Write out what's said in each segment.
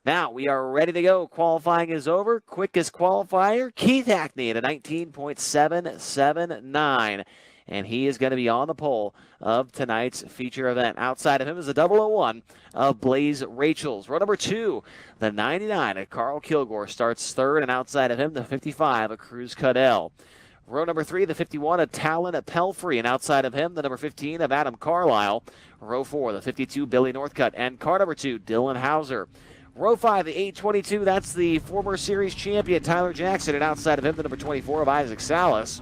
Now we are ready to go. Qualifying is over. Quickest qualifier, Keith Hackney at a 19.779. And he is going to be on the pole of tonight's feature event. Outside of him is the 001 of Blaze Rachels. Row number 2, the 99 of Carl Kilgore starts third, and outside of him, the 55 of Cruz Cadell. Row number 3, the 51 of Talon Pelfrey, and outside of him, the number 15 of Adam Carlisle. Row 4, the 52, Billy Northcutt, and car number 2, Dylan Hauser. Row 5, the 822, that's the former series champion, Tyler Jackson, and outside of him, the number 24 of Isaac Salas,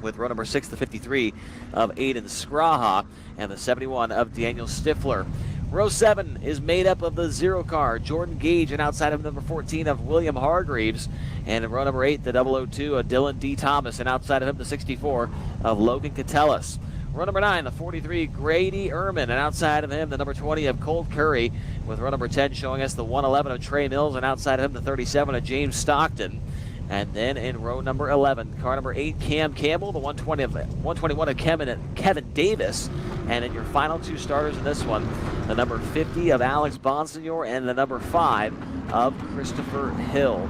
with row number 6, the 53 of Aiden Scraha, and the 71 of Daniel Stifler. Row 7 is made up of the 0 car, Jordan Gage, and outside of number 14 of William Hargreaves. And in row number 8, the 002 of Dylan D. Thomas, and outside of him, the 64 of Logan Catellis. Row number 9, the 43, Grady Ehrman, and outside of him, the number 20 of Colt Curry, with row number 10 showing us the 111 of Trey Mills, and outside of him, the 37 of James Stockton. And then in row number 11, car number 8, Cam Campbell, the 121 of Kevin Davis. And in your final 2 starters in this one, the number 50 of Alex Bonsignor and the number 5 of Christopher Hill.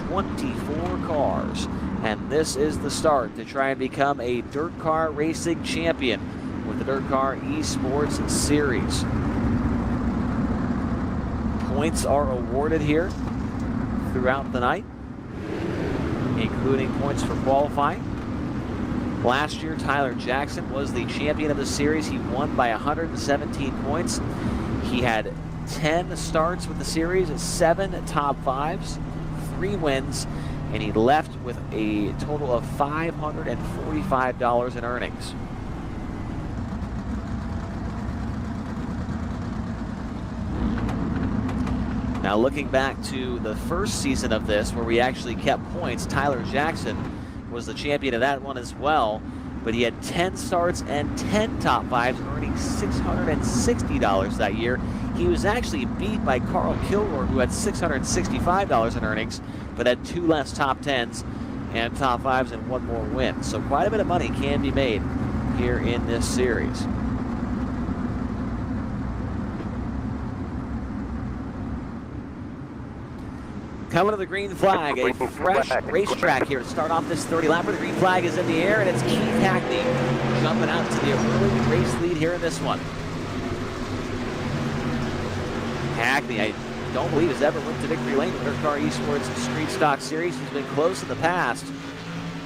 24 cars. And this is the start to try and become a dirt car racing champion with the Dirt Car Esports Series. Points are awarded here throughout the night, including points for qualifying. Last year, Tyler Jackson was the champion of the series. He won by 117 points. He had 10 starts with the series, 7 top 5s, 3 wins, and he left with a total of $545 in earnings. Now looking back to the first season of this, where we actually kept points, Tyler Jackson was the champion of that one as well, but he had 10 starts and 10 top 5s, earning $660 that year. He was actually beat by Carl Kilgore, who had $665 in earnings, but had 2 less top 10s and top 5s and 1 more win. So quite a bit of money can be made here in this series. Coming to the green flag, a fresh racetrack here to start off this 30-lapper. The green flag is in the air, and it's Keith Hackney jumping out to the early race lead here in this one. Hackney, I don't believe has ever went to victory lane in the Dirt Car Esports Street Stock Series. He's been close in the past,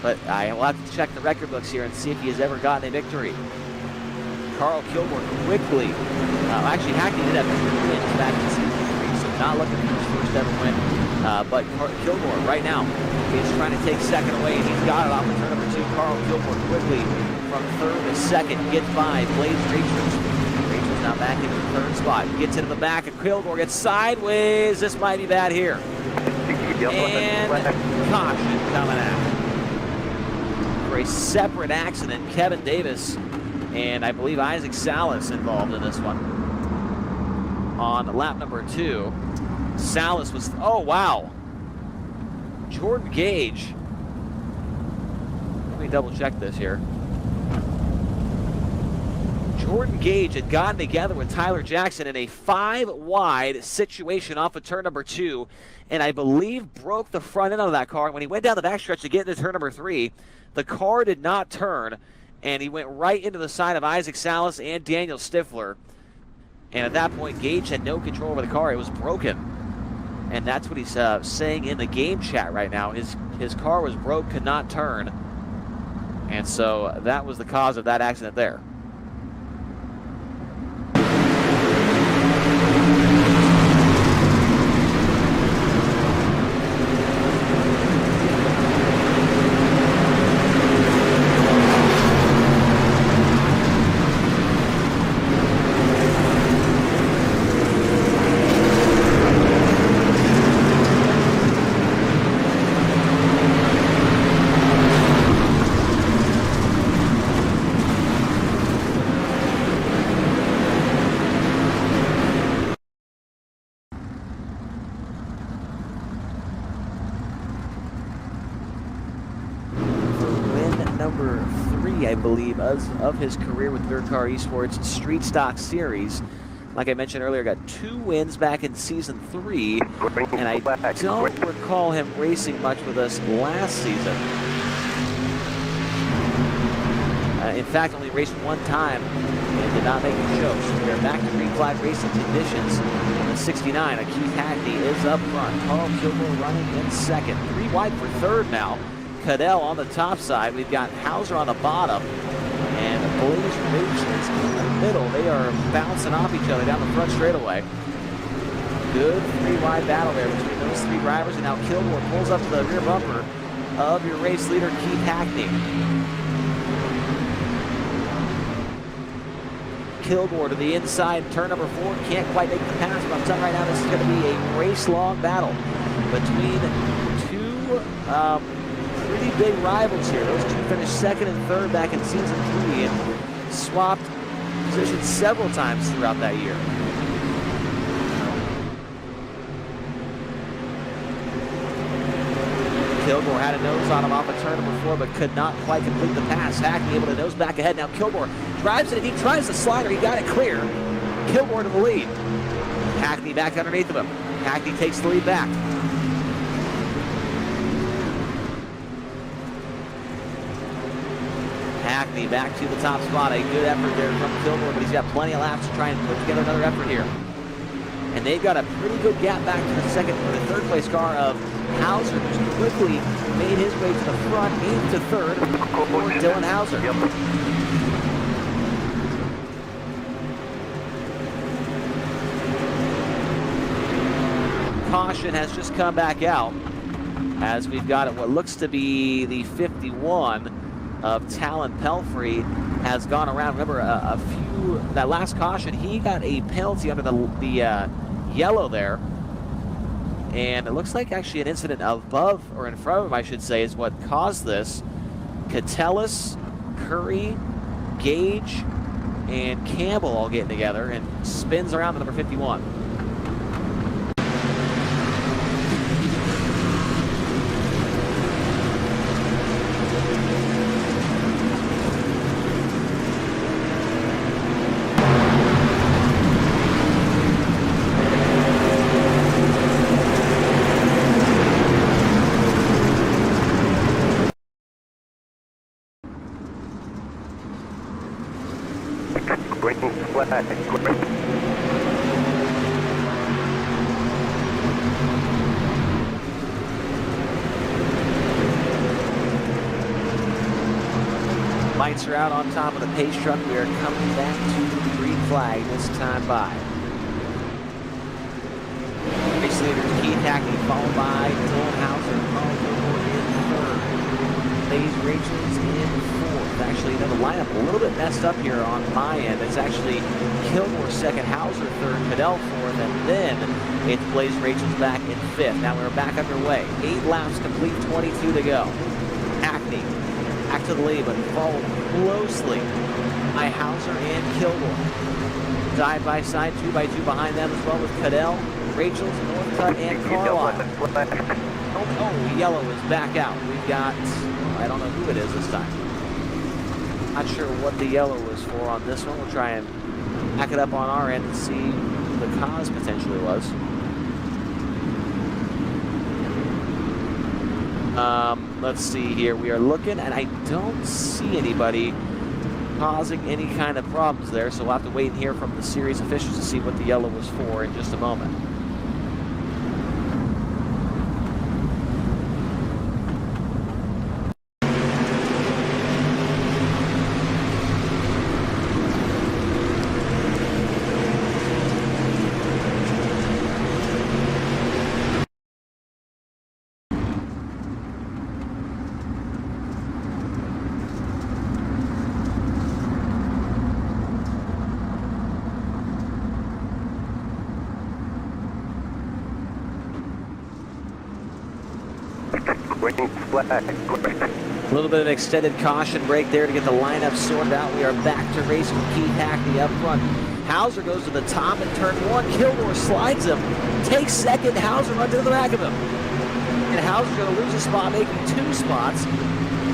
but I will have to check the record books here and see if he has ever gotten a victory. Carl Kilgore quickly, actually Hackney did have victory wins back in season 3, so not looking for his first ever win. But Kilgore right now is trying to take second away, and he's got it off of turn number 2. Carl Kilgore quickly from third to second gets by Blaze Rachels. Rachels now back into the third spot. Gets into the back, and Kilgore gets sideways. This might be bad here. And caution coming out. For a separate accident, Kevin Davis and I believe Isaac Salas involved in this one. On lap number 2. Salas was, oh wow. Jordan Gage. Let me double check this here. Jordan Gage had gotten together with Tyler Jackson in a 5-wide situation off of turn number 2, and I believe broke the front end of that car. When he went down the backstretch to get into turn number 3, the car did not turn, and he went right into the side of Isaac Salas and Daniel Stifler. And at that point, Gage had no control over the car. It was broken. And that's what he's saying in the game chat right now. His car was broke, could not turn. And so that was the cause of that accident there. Number 3, I believe, of his career with Dirt Car Esports Street Stock Series. Like I mentioned earlier, got 2 wins back in Season 3, and I don't recall him racing much with us last season. In fact, only raced 1 time and did not make the show. So we are back to green flag racing conditions. The 69, Keith Hackney is up front. Carl Kilgore running in second. 3 wide for third now. Cadell on the top side. We've got Hauser on the bottom. And Blaze Racers in the middle. They are bouncing off each other down the front straightaway. Good 3-wide battle there between those 3 drivers. And now Kilgore pulls up to the rear bumper of your race leader, Keith Hackney. Kilgore to the inside, turn number 4, can't quite make the pass, but I'm telling you right now, this is going to be a race-long battle between 2 pretty big rivals here. Those 2 finished 2nd and 3rd back in Season 3 and swapped positions several times throughout that year. Kilgore had a nose on him off of turn number 4, but could not quite complete the pass. Hackney able to nose back ahead. Now Kilgore drives it, and he tries the slider. He got it clear. Kilgore to the lead. Hackney back underneath of him. Hackney takes the lead back. Hackney back to the top spot. A good effort there from Kilgore, but he's got plenty of laps to try and put together another effort here. And they've got a pretty good gap back to the second or the third place car of Hauser, who's quickly made his way to the front, into third for Dylan Hauser. Caution has just come back out as we've got what looks to be the 51 of Talon Pelfrey has gone around. Remember, that last caution, he got a penalty under the yellow there. And it looks like actually an incident above, or in front of him, I should say, is what caused this. Catellis, Curry, Gage, and Campbell all getting together and spins around the number 51. Lights are out on top of the pace truck. We are coming back to the green flag this time by. Race leader Keith Hackney, followed by Dylan Hauser, Carl Kilgore in third. Blaze Rachel's in fourth. Actually, the lineup a little bit messed up here on my end. It's actually Kilgore second, Hauser third, Cadell fourth, and then it's Blaze Rachel's back in fifth. Now we're back underway. 8 laps complete, 22 to go. Hackney back to the lead, but followed closely by Hauser and Kilgore. Side by side, 2 by 2 behind them as well with Cadell, Rachel's, Northcutt, and Carlisle. Oh, yellow is back out. We've got, I don't know who it is this time. Not sure what the yellow was for on this one. We'll try and back it up on our end and see what the cause potentially was. Let's see here. We are looking, and I don't see anybody causing any kind of problems there, so we'll have to wait and hear from the series officials to see what the yellow was for in just a moment. A little bit of an extended caution break there to get the lineup sorted out. We are back to race with Keith Hackney up front. Hauser goes to the top in turn 1. Kilgore slides him, takes second. Hauser runs into the back of him. And Hauser's going to lose a spot, making 2 spots,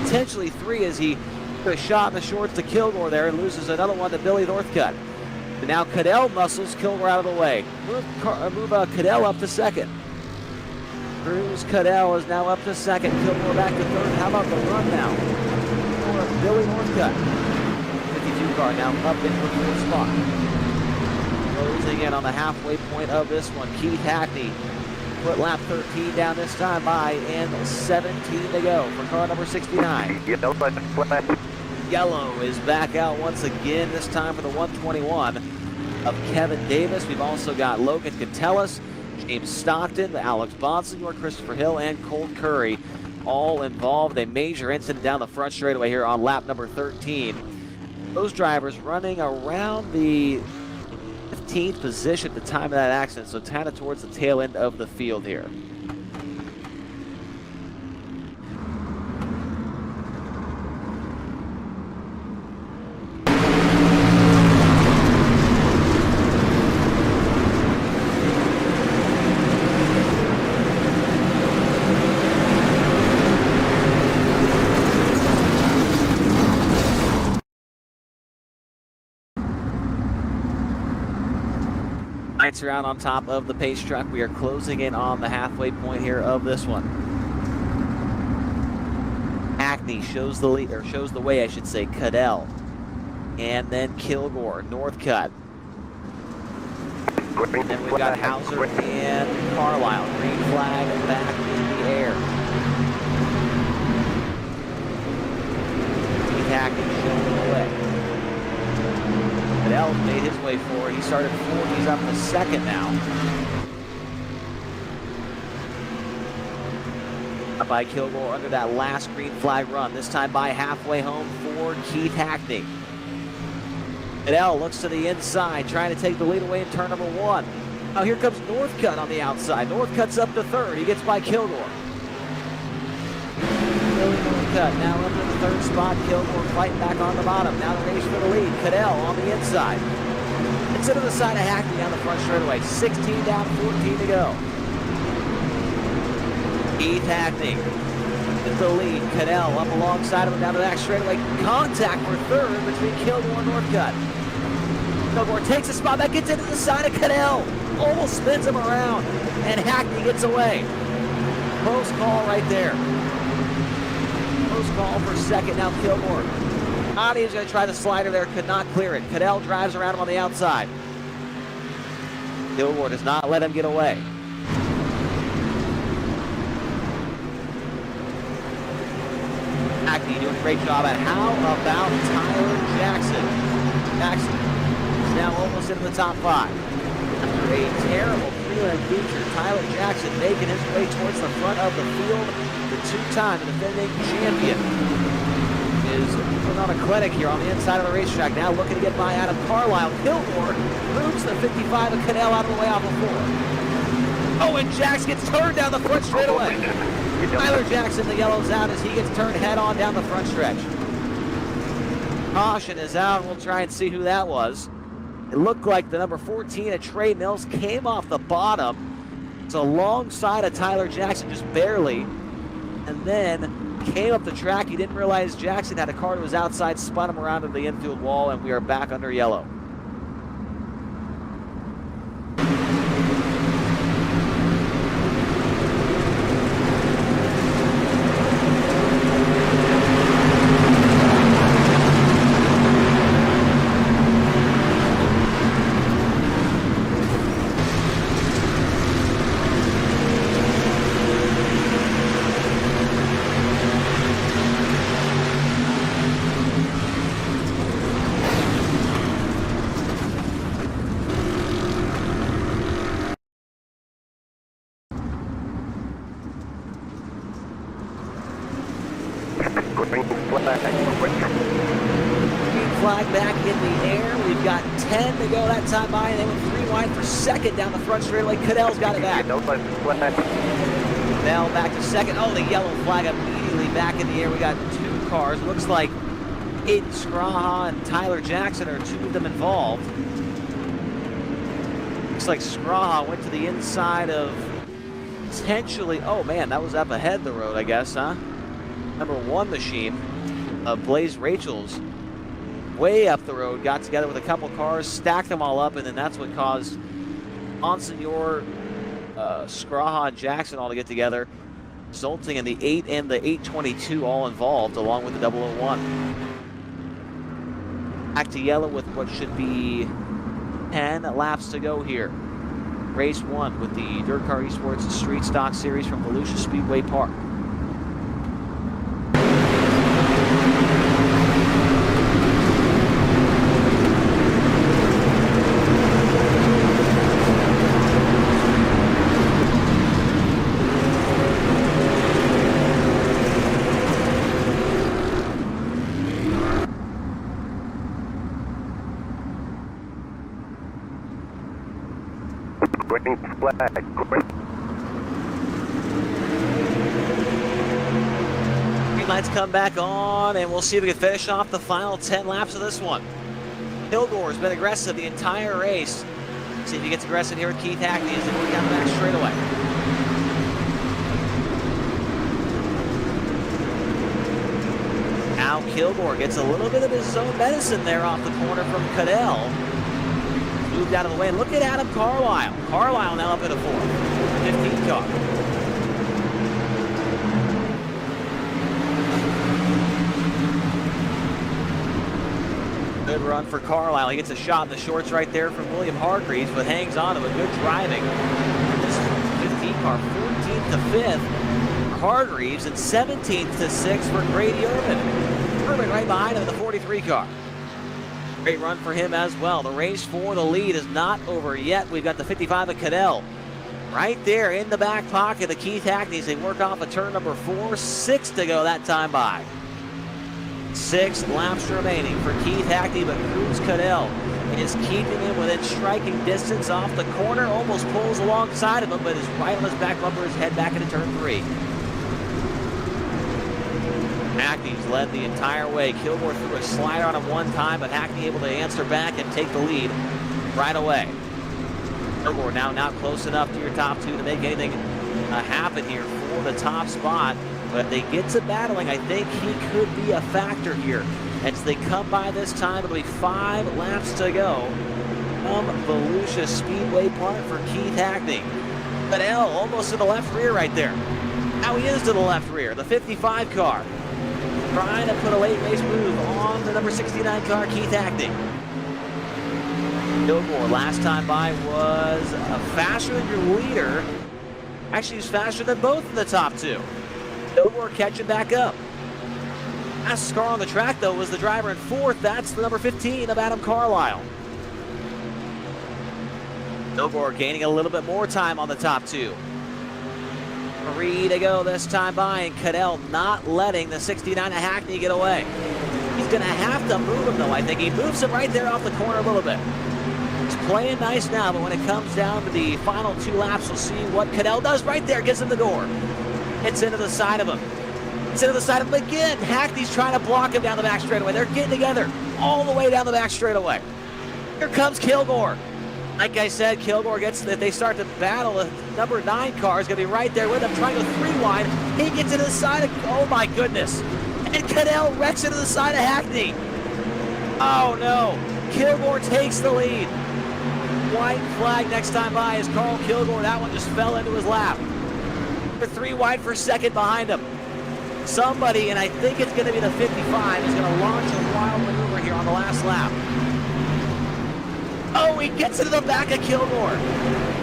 potentially 3, as he took a shot in the shorts to Kilgore there and loses another one to Billy Northcutt. And now Cadell muscles Kilgore out of the way. Move Cadell up to second. Cruz Cadell is now up to second. Kilgore back to third. How about the run now? For Billy Northcutt. 52 car now up in the fourth spot. Closing in on the halfway point of this one. Keith Hackney put lap 13 down this time by, and 17 to go for car number 69. Yellow is back out once again, this time for the 121 of Kevin Davis. We've also got Logan Cantellis, James Stockton, Alex Bonsignor, Christopher Hill, and Colt Curry all involved. A major incident down the front straightaway here on lap number 13. Those drivers running around the 15th position at the time of that accident, so kind of towards the tail end of the field here. Lights are out on top of the pace truck. We are closing in on the halfway point here of this one. Hackney shows the lead, or shows the way, I should say. Cadell, and then Kilgore, Northcutt. And then we've got Hauser and Carlisle. Green flag back in the air. Keith Hackney showing the way. Cadell made his way forward. He started fourth. He's up to second now. Up by Kilgore under that last green flag run. This time by halfway home for Keith Hackney. Cadell looks to the inside, trying to take the lead away in turn number one. Now here comes Northcutt on the outside. Northcutt's up to third. He gets by Kilgore. Billy Northcutt now up in the third spot. Kilgore fighting back on the bottom. Now the race for the lead. Cadell on the inside. It's into the side of Hackney down the front straightaway. 16 down, 14 to go. Keith Hackney with the lead. Cadell up alongside of him down the back straightaway. Contact for third between Kilgore and Northcutt. Kilgore takes a spot. That gets into the side of Cadell. Almost spins him around. And Hackney gets away. Close call right there. Close call for second. Now Kilgore. Adi is going to try the slider there. Could not clear it. Cadell drives around him on the outside. Kilgore does not let him get away. Hackney doing a great job at how about Tyler Jackson? Jackson is now almost into the top five. After a terrible prelim feature, Tyler Jackson making his way towards the front of the field. The two-time defending champion is putting on a clinic here on the inside of the racetrack. Now looking to get by Adam Carlisle. Kilgore moves the 55 of Cadell out of the way off of four. Oh, and Jackson gets turned down the front straightaway. Tyler Jackson, the yellow's out as he gets turned head on down the front stretch. Caution is out. We'll try and see who that was. It looked like the number 14 at Trey Mills came off the bottom. It's alongside of Tyler Jackson, just barely. And then came up the track. He didn't realize Jackson had a car that was outside, spun him around to the infield wall, and we are back under yellow. Flag back in the air. We've got 10 to go that time by, and they went 3 wide for second down the front straightaway. Cadell's got it back. Cadell back to second. Oh, the yellow flag immediately back in the air. We got 2 cars. Looks like Aiden Scraha and Tyler Jackson are 2 of them involved. Looks like Scraha went to the inside of potentially, oh man, that was up ahead of the road, I guess, huh? Number 1 machine, Blaze Rachel's way up the road, got together with a couple cars, stacked them all up, and then that's what caused Monsignor, Scraha, and Jackson all to get together, resulting in the 8 and the 822 all involved, along with the 001. Back to yellow with what should be 10 laps to go here. Race 1 with the Dirt Car Esports Street Stock Series from Volusia Speedway Park. Green flag. Green lights come back on, and we'll see if we can finish off the final 10 laps of this one. Kilgore's been aggressive the entire race. See if he gets aggressive here with Keith Hackney as they move down the back straightaway. Now Kilgore gets a little bit of his own medicine there off the corner from Cadell. Moved out of the way. Look at Adam Carlisle. Carlisle now up in a 4th. 15 car. Good run for Carlisle. He gets a shot in the shorts right there from William Hargreaves, but hangs on to a good driving. This 15 car, 14th to 5th for Hargreaves, and 17th to 6th for Grady Urban. Urban right behind him in the 43 car. Great run for him as well. The race for the lead is not over yet. We've got the 55 of Cadell right there in the back pocket of Keith Hackney's. They work off of turn number 4, 6 to go that time by. 6 laps remaining for Keith Hackney, but Cruz Cadell is keeping him within striking distance off the corner. Almost pulls alongside of him, but is right on his back bumper as head back into turn 3. Hackney's led the entire way. Kilgore threw a slider on him one time, but Hackney able to answer back and take the lead right away. Kilgore now not close enough to your top 2 to make anything happen here for the top spot. But if they get to battling, I think he could be a factor here. As they come by this time, it'll be 5 laps to go from Volusia Speedway Park for Keith Hackney. Cadell almost to the left rear right there. Now he is to the left rear, the 55 car. Trying to put a late race move on the number 69 car, Keith Hackney. Kilgore last time by was faster than your leader. Actually, he's faster than both of the top 2. Kilgore catching back up. Last car on the track, though, was the driver in 4th. That's the number 15 of Adam Carlisle. Kilgore gaining a little bit more time on the top 2. 3 to go this time by, and Cadell not letting the 69 of Hackney get away. He's going to have to move him, though. I think he moves him right there off the corner a little bit. He's playing nice now, but when it comes down to the final 2 laps, we'll see what Cadell does right there. Gets him the door. Hits into the side of him. Hits into the side of him again. Hackney's trying to block him down the back straightaway. They're getting together all the way down the back straightaway. Here comes Kilgore. Like I said, Kilgore gets, if they start to battle, the number 9 car is going to be right there with him, trying to go 3 wide. He gets into the side of, oh my goodness. And Cadell wrecks into the side of Hackney. Oh no, Kilgore takes the lead. White flag next time by is Carl Kilgore. That one just fell into his lap. For 3 wide for 2nd behind him. Somebody, and I think it's going to be the 55, is going to launch a wild maneuver here on the last lap. Oh, he gets into the back of Kilgore.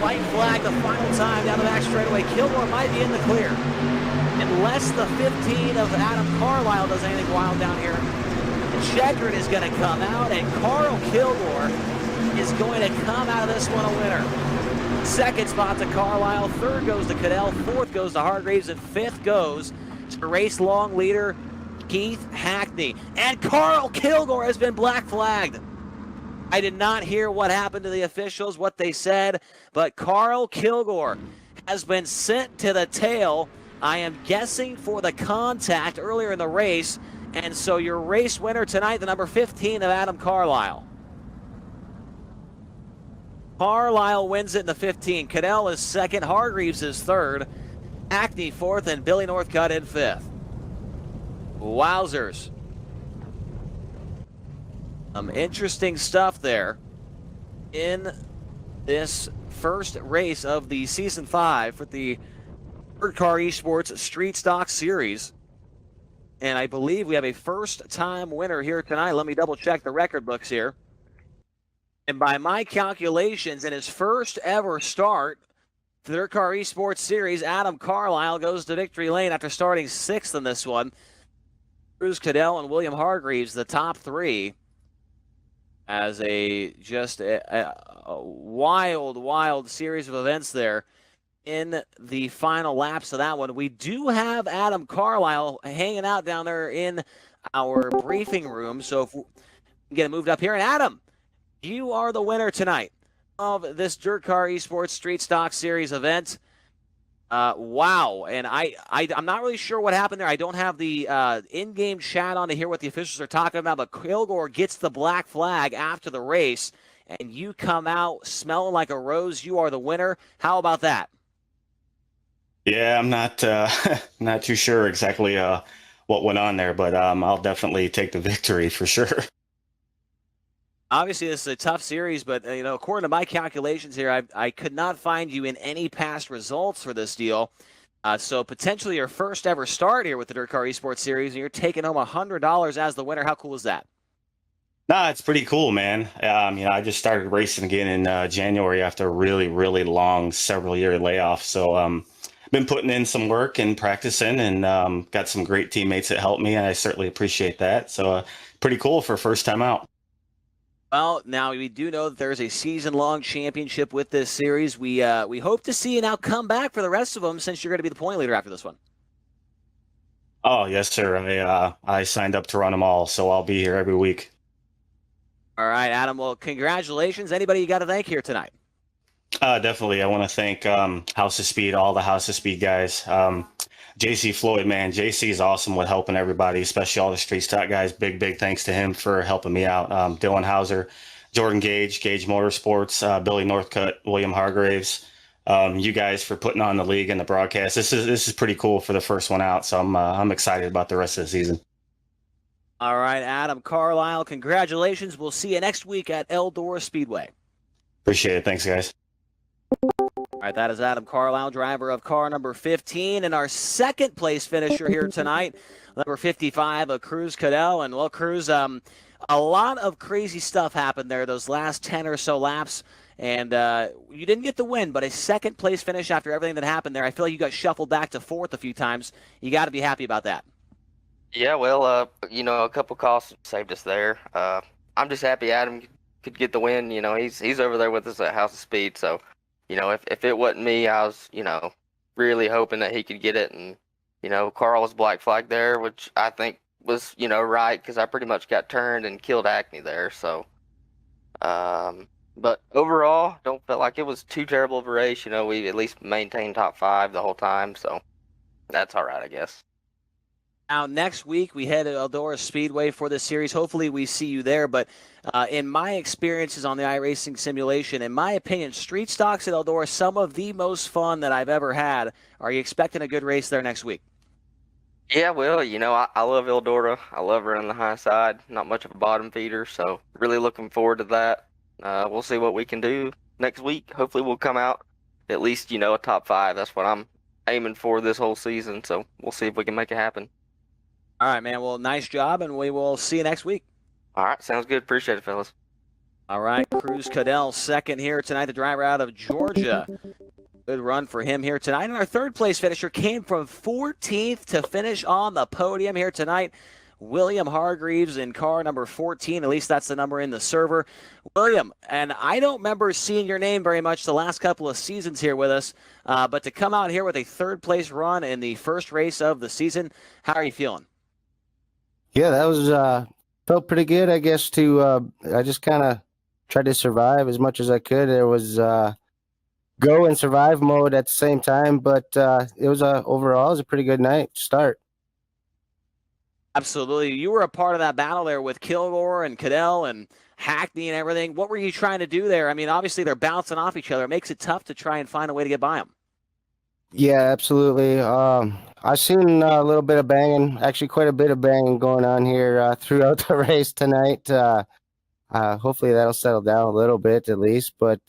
White flag the final time down the back straightaway. Kilgore might be in the clear. Unless the 15 of Adam Carlisle does anything wild down here. The checkered is going to come out, and Carl Kilgore is going to come out of this one a winner. 2nd spot to Carlisle, 3rd goes to Cadell, 4th goes to Hargreaves, and 5th goes to race-long leader Keith Hackney. And Carl Kilgore has been black flagged. I did not hear what happened to the officials, what they said, but Carl Kilgore has been sent to the tail. I am guessing for the contact earlier in the race, and so your race winner tonight, the number 15 of Adam Carlisle. Carlisle wins it in the 15. Cadell is 2nd, Hargreaves is 3rd, Hackney 4th, and Billy Northcutt in 5th. Wowzers. Interesting stuff there in this first race of the Season 5 for the Dirt Car Esports Street Stock Series. And I believe we have a first-time winner here tonight. Let me double-check the record books here. And by my calculations, in his first ever start, the Dirt Car Esports Series, Adam Carlisle goes to victory lane after starting 6th in this one. Cruz Cadell and William Hargreaves, the top 3, as a wild series of events there in the final laps of that one. We do have Adam Carlisle hanging out down there in our briefing room, so if we can get him moved up here. And Adam, you are the winner tonight of this Dirt Car Esports Street Stock Series event. Wow. And I'm not really sure what happened there. I don't have the in-game chat on to hear what the officials are talking about, but Kilgore gets the black flag after the race, and you come out smelling like a rose. You are the winner. How about that? Yeah, I'm not not too sure exactly what went on there, but I'll definitely take the victory for sure. Obviously, this is a tough series, but according to my calculations here, I could not find you in any past results for this deal. So potentially your first ever start here with the Dirt Car Esports Series, and you're taking home $100 as the winner. How cool is that? Nah, it's pretty cool, man. I just started racing again in January after a really, really long several-year layoff. So been putting in some work and practicing, and got some great teammates that helped me, and I certainly appreciate that. So pretty cool for first time out. Well, now we do know that there's a season-long championship with this series. We hope to see you now come back for the rest of them, since you're going to be the point leader after this one. Oh, yes, sir. I signed up to run them all, so I'll be here every week. All right, Adam. Well, congratulations. Anybody you got to thank here tonight? Definitely. I want to thank House of Speed, all the House of Speed guys. JC Floyd, man, JC is awesome with helping everybody, especially all the street stock guys. Big thanks to him for helping me out. Dylan Hauser, Jordan Gage Motorsports, Billy Northcutt, William Hargraves, you guys for putting on the league and the broadcast. This is pretty cool for the first one out, so I'm excited about the rest of the season. All right, Adam Carlisle, congratulations. We'll see you next week at Eldora Speedway. Appreciate it. Thanks, guys. All right, that is Adam Carlisle, driver of car number 15, and our second place finisher here tonight, number 55, Cruz Cadell. And well, Cruz, a lot of crazy stuff happened there those last 10 or so laps, and you didn't get the win, but a second place finish after everything that happened there. I feel like you got shuffled back to 4th a few times. You got to be happy about that. Yeah, well, a couple calls saved us there. I'm just happy Adam could get the win. He's over there with us at House of Speed, so if it wasn't me, I was really hoping that he could get it. And Carl was black flag there, which I think was right, because I pretty much got turned and killed Acme there. So but overall, don't feel like it was too terrible of a race. We at least maintained top 5 the whole time, so that's all right, I guess. Now, next week, we head to Eldora Speedway for this series. Hopefully, we see you there. But in my experiences on the iRacing simulation, in my opinion, street stocks at Eldora, some of the most fun that I've ever had. Are you expecting a good race there next week? Yeah, well, I love Eldora. I love running the high side. Not much of a bottom feeder, so really looking forward to that. We'll see what we can do next week. Hopefully, we'll come out at least, a top 5. That's what I'm aiming for this whole season, so we'll see if we can make it happen. All right, man. Well, nice job, and we will see you next week. All right, sounds good. Appreciate it, fellas. All right, Cruz Cadell second here tonight, the driver out of Georgia. Good run for him here tonight. And our third place finisher came from 14th to finish on the podium here tonight. William Hargreaves in car number 14. At least that's the number in the server. William, and I don't remember seeing your name very much the last couple of seasons here with us, but to come out here with a third place run in the first race of the season, how are you feeling? Yeah, that was felt pretty good, I guess. I just kind of tried to survive as much as I could. There was go and survive mode at the same time, but it was overall it was a pretty good night start. Absolutely, you were a part of that battle there with Kilgore and Cadell and Hackney and everything. What were you trying to do there? I mean, obviously they're bouncing off each other. It makes it tough to try and find a way to get by them. Yeah, absolutely. I seen a little bit of banging, actually quite a bit of banging going on here throughout the race tonight. hopefully that'll settle down a little bit at least. But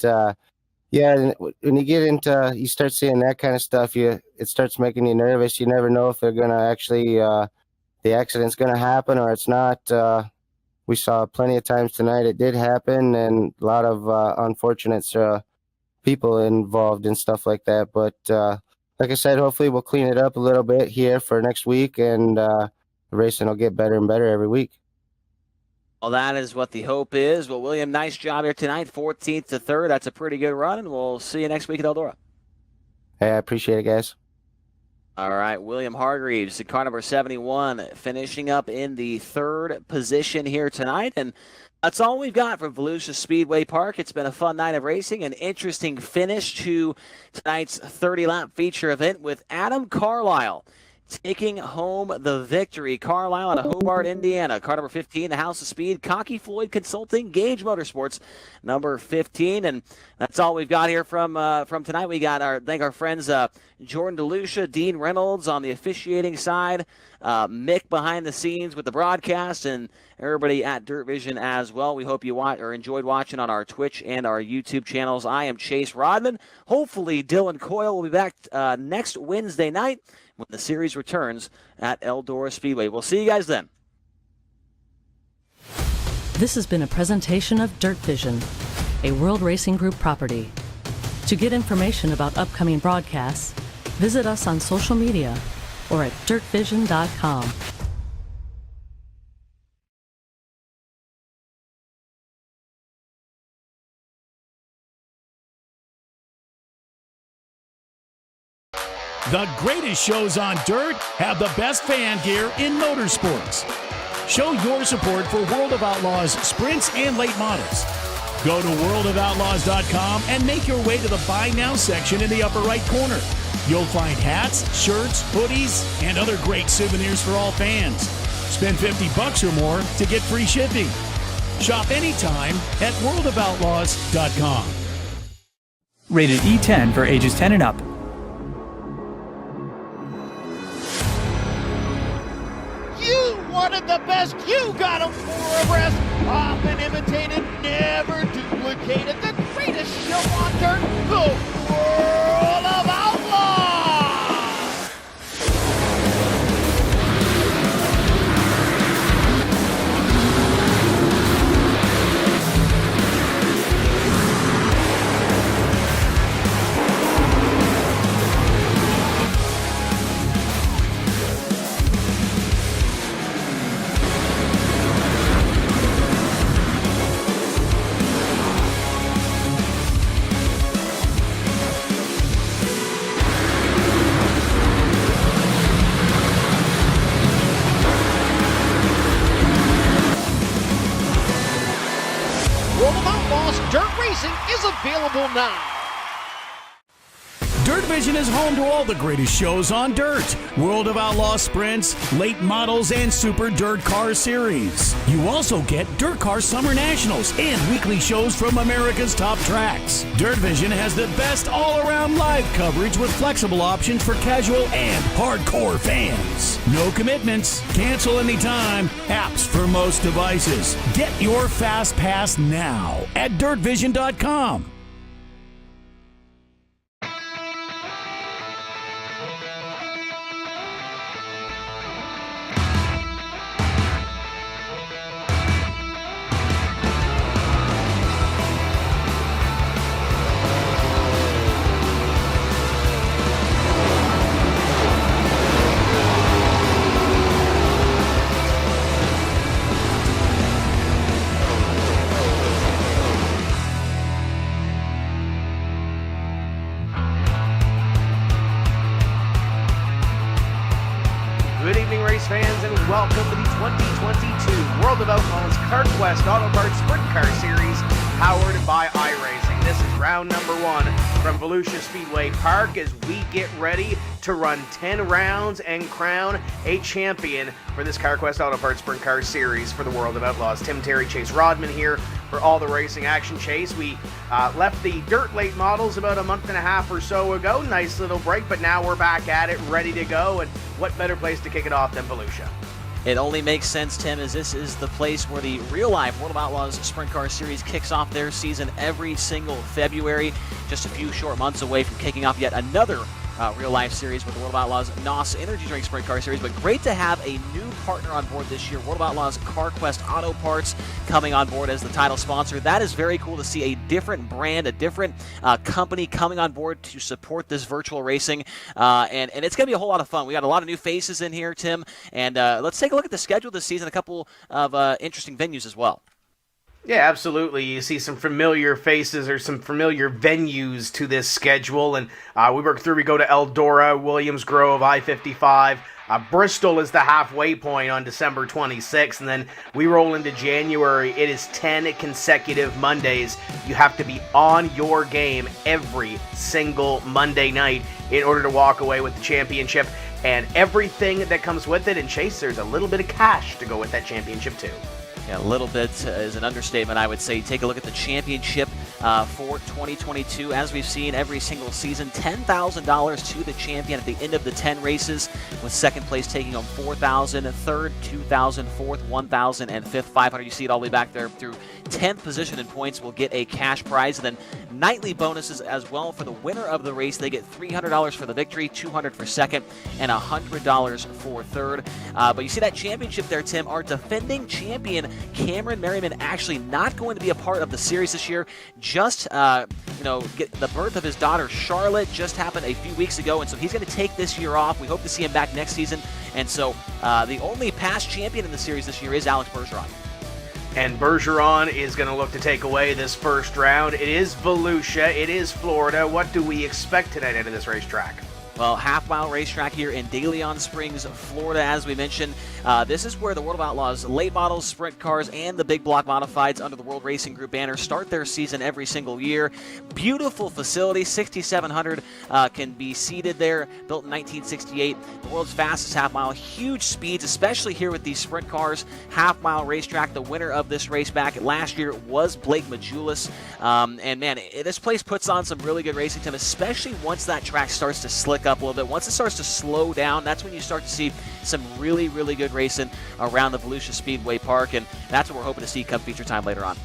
yeah, when you start seeing that kind of stuff, it starts making you nervous. You never know if they're gonna actually the accident's gonna happen or it's not. We saw plenty of times tonight it did happen, and a lot of unfortunate people involved and stuff like that. But like I said, hopefully we'll clean it up a little bit here for next week, and the racing will get better and better every week. Well, that is what the hope is. Well, William, nice job here tonight, 14th to 3rd. That's a pretty good run, and we'll see you next week at Eldora. Hey, I appreciate it, guys. All right, William Hargreaves, car number 71, finishing up in the 3rd position here tonight. And that's all we've got from Volusia Speedway Park. It's been a fun night of racing, an interesting finish to tonight's 30-lap feature event with Adam Carlisle taking home the victory. Carlisle out of Hobart, Indiana. Car number 15, the House of Speed, Cocky Floyd Consulting, Gage Motorsports, number 15. And that's all we've got here from tonight. We got thank our friends Jordan DeLucia, Dean Reynolds on the officiating side, Mick behind the scenes with the broadcast, and everybody at Dirt Vision as well. We hope you enjoyed watching on our Twitch and our YouTube channels. I am Chase Rodman. Hopefully Dylan Coyle will be back next Wednesday night when the series returns at Eldora Speedway. We'll see you guys then. This has been a presentation of Dirt Vision, a World Racing Group property. To get information about upcoming broadcasts, visit us on social media or at dirtvision.com. The greatest shows on dirt have the best fan gear in motorsports. Show your support for World of Outlaws sprints and late models. Go to worldofoutlaws.com and make your way to the Buy Now section in the upper right corner. You'll find hats, shirts, hoodies, and other great souvenirs for all fans. Spend $50 or more to get free shipping. Shop anytime at worldofoutlaws.com. Rated E10 for ages 10 and up. Wanted the best, you got him for a breast. Often imitated, never duplicated. The greatest show on dirt, the World of Outlaws. World of Outlaws Dirt Racing is available now. Dirt Vision is home to all the greatest shows on dirt. World of Outlaws sprints, late models, and Super Dirt Car Series. You also get Dirt Car Summer Nationals and weekly shows from America's top tracks. Dirt Vision has the best all-around live coverage with flexible options for casual and hardcore fans. No commitments, cancel anytime, apps for most devices. Get your Fast Pass now at dirtvision.com. Good evening, race fans, and welcome to the 2022 World of Outlaws CARQUEST Auto Parts Sprint Car Series, powered by iRacing. This is round number 1 from Volusia Speedway Park as we get ready to run 10 rounds and crown a champion for this CARQUEST Auto Parts Sprint Car Series for the World of Outlaws. Tim Terry, Chase Rodman here for all the racing action. Chase, we left the dirt late models about a month and a half or so ago. Nice little break, but now we're back at it, ready to go. And what better place to kick it off than Volusia? It only makes sense, Tim, as this is the place where the real-life World of Outlaws Sprint Car Series kicks off their season every single February. Just a few short months away from kicking off yet another real-life series with the World of Outlaws NOS Energy Drink Sprint Car Series. But great to have a new partner on board this year. World of Outlaws CARQUEST Auto Parts coming on board as the title sponsor. That is very cool to see a different brand, a different company coming on board to support this virtual racing. And it's going to be a whole lot of fun. We got a lot of new faces in here, Tim. And let's take a look at the schedule this season, a couple of interesting venues as well. Yeah, absolutely. You see some familiar faces or some familiar venues to this schedule, and we work through. We go to Eldora, Williams Grove, I-55. Bristol is the halfway point on December 26th, and then we roll into January. It is 10 consecutive Mondays. You have to be on your game every single Monday night in order to walk away with the championship and everything that comes with it. And Chase, there's a little bit of cash to go with that championship too. Yeah, a little bit is an understatement, I would say. Take a look at the championship for 2022. As we've seen every single season, $10,000 to the champion at the end of the 10 races, with second place taking home $4,000, third $2,000, fourth $1,000, and fifth $500. You see it all the way back there through 10th position in points will get a cash prize. And then nightly bonuses as well for the winner of the race. They get $300 for the victory, $200 for second, and $100 for third. But you see that championship there, Tim. Our defending champion Cameron Merriman actually not going to be a part of the series this year. Just get the birth of his daughter Charlotte just happened a few weeks ago, and so he's going to take this year off. We hope to see him back next season. And so the only past champion in the series this year is Alex Bergeron. And Bergeron is going to look to take away this first round. It is Volusia. It is Florida. What do we expect tonight out of this racetrack? Well, half-mile racetrack here in De Leon Springs, Florida, as we mentioned. This is where the World of Outlaws late models, sprint cars, and the big block modifieds under the World Racing Group banner start their season every single year. Beautiful facility, 6,700 can be seated there, built in 1968. The world's fastest half-mile, huge speeds, especially here with these sprint cars. Half-mile racetrack, the winner of this race back last year was Blake Majulis. And man, this place puts on some really good racing, Tim, especially once that track starts to slick up a little bit. Once it starts to slow down, that's when you start to see some really, really good racing around the Volusia Speedway Park, and that's what we're hoping to see come feature time later on.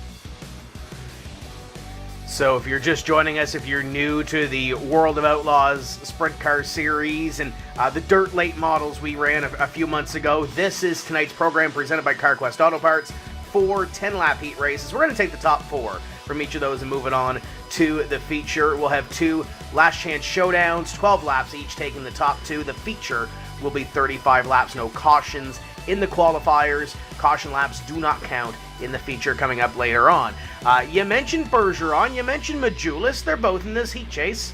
So if you're just joining us, if you're new to the World of Outlaws Sprint Car Series and the dirt late models we ran a few months ago, this is tonight's program presented by CarQuest Auto Parts. 4 10-lap heat races. We're going to take the top 4 from each of those and move it on to the feature. We'll have 2 last chance showdowns, 12 laps each, taking the top 2. The feature will be 35 laps, no cautions in the qualifiers. Caution laps do not count in the feature coming up later on. You mentioned Bergeron, you mentioned Majulis. They're both in this heat, Chase.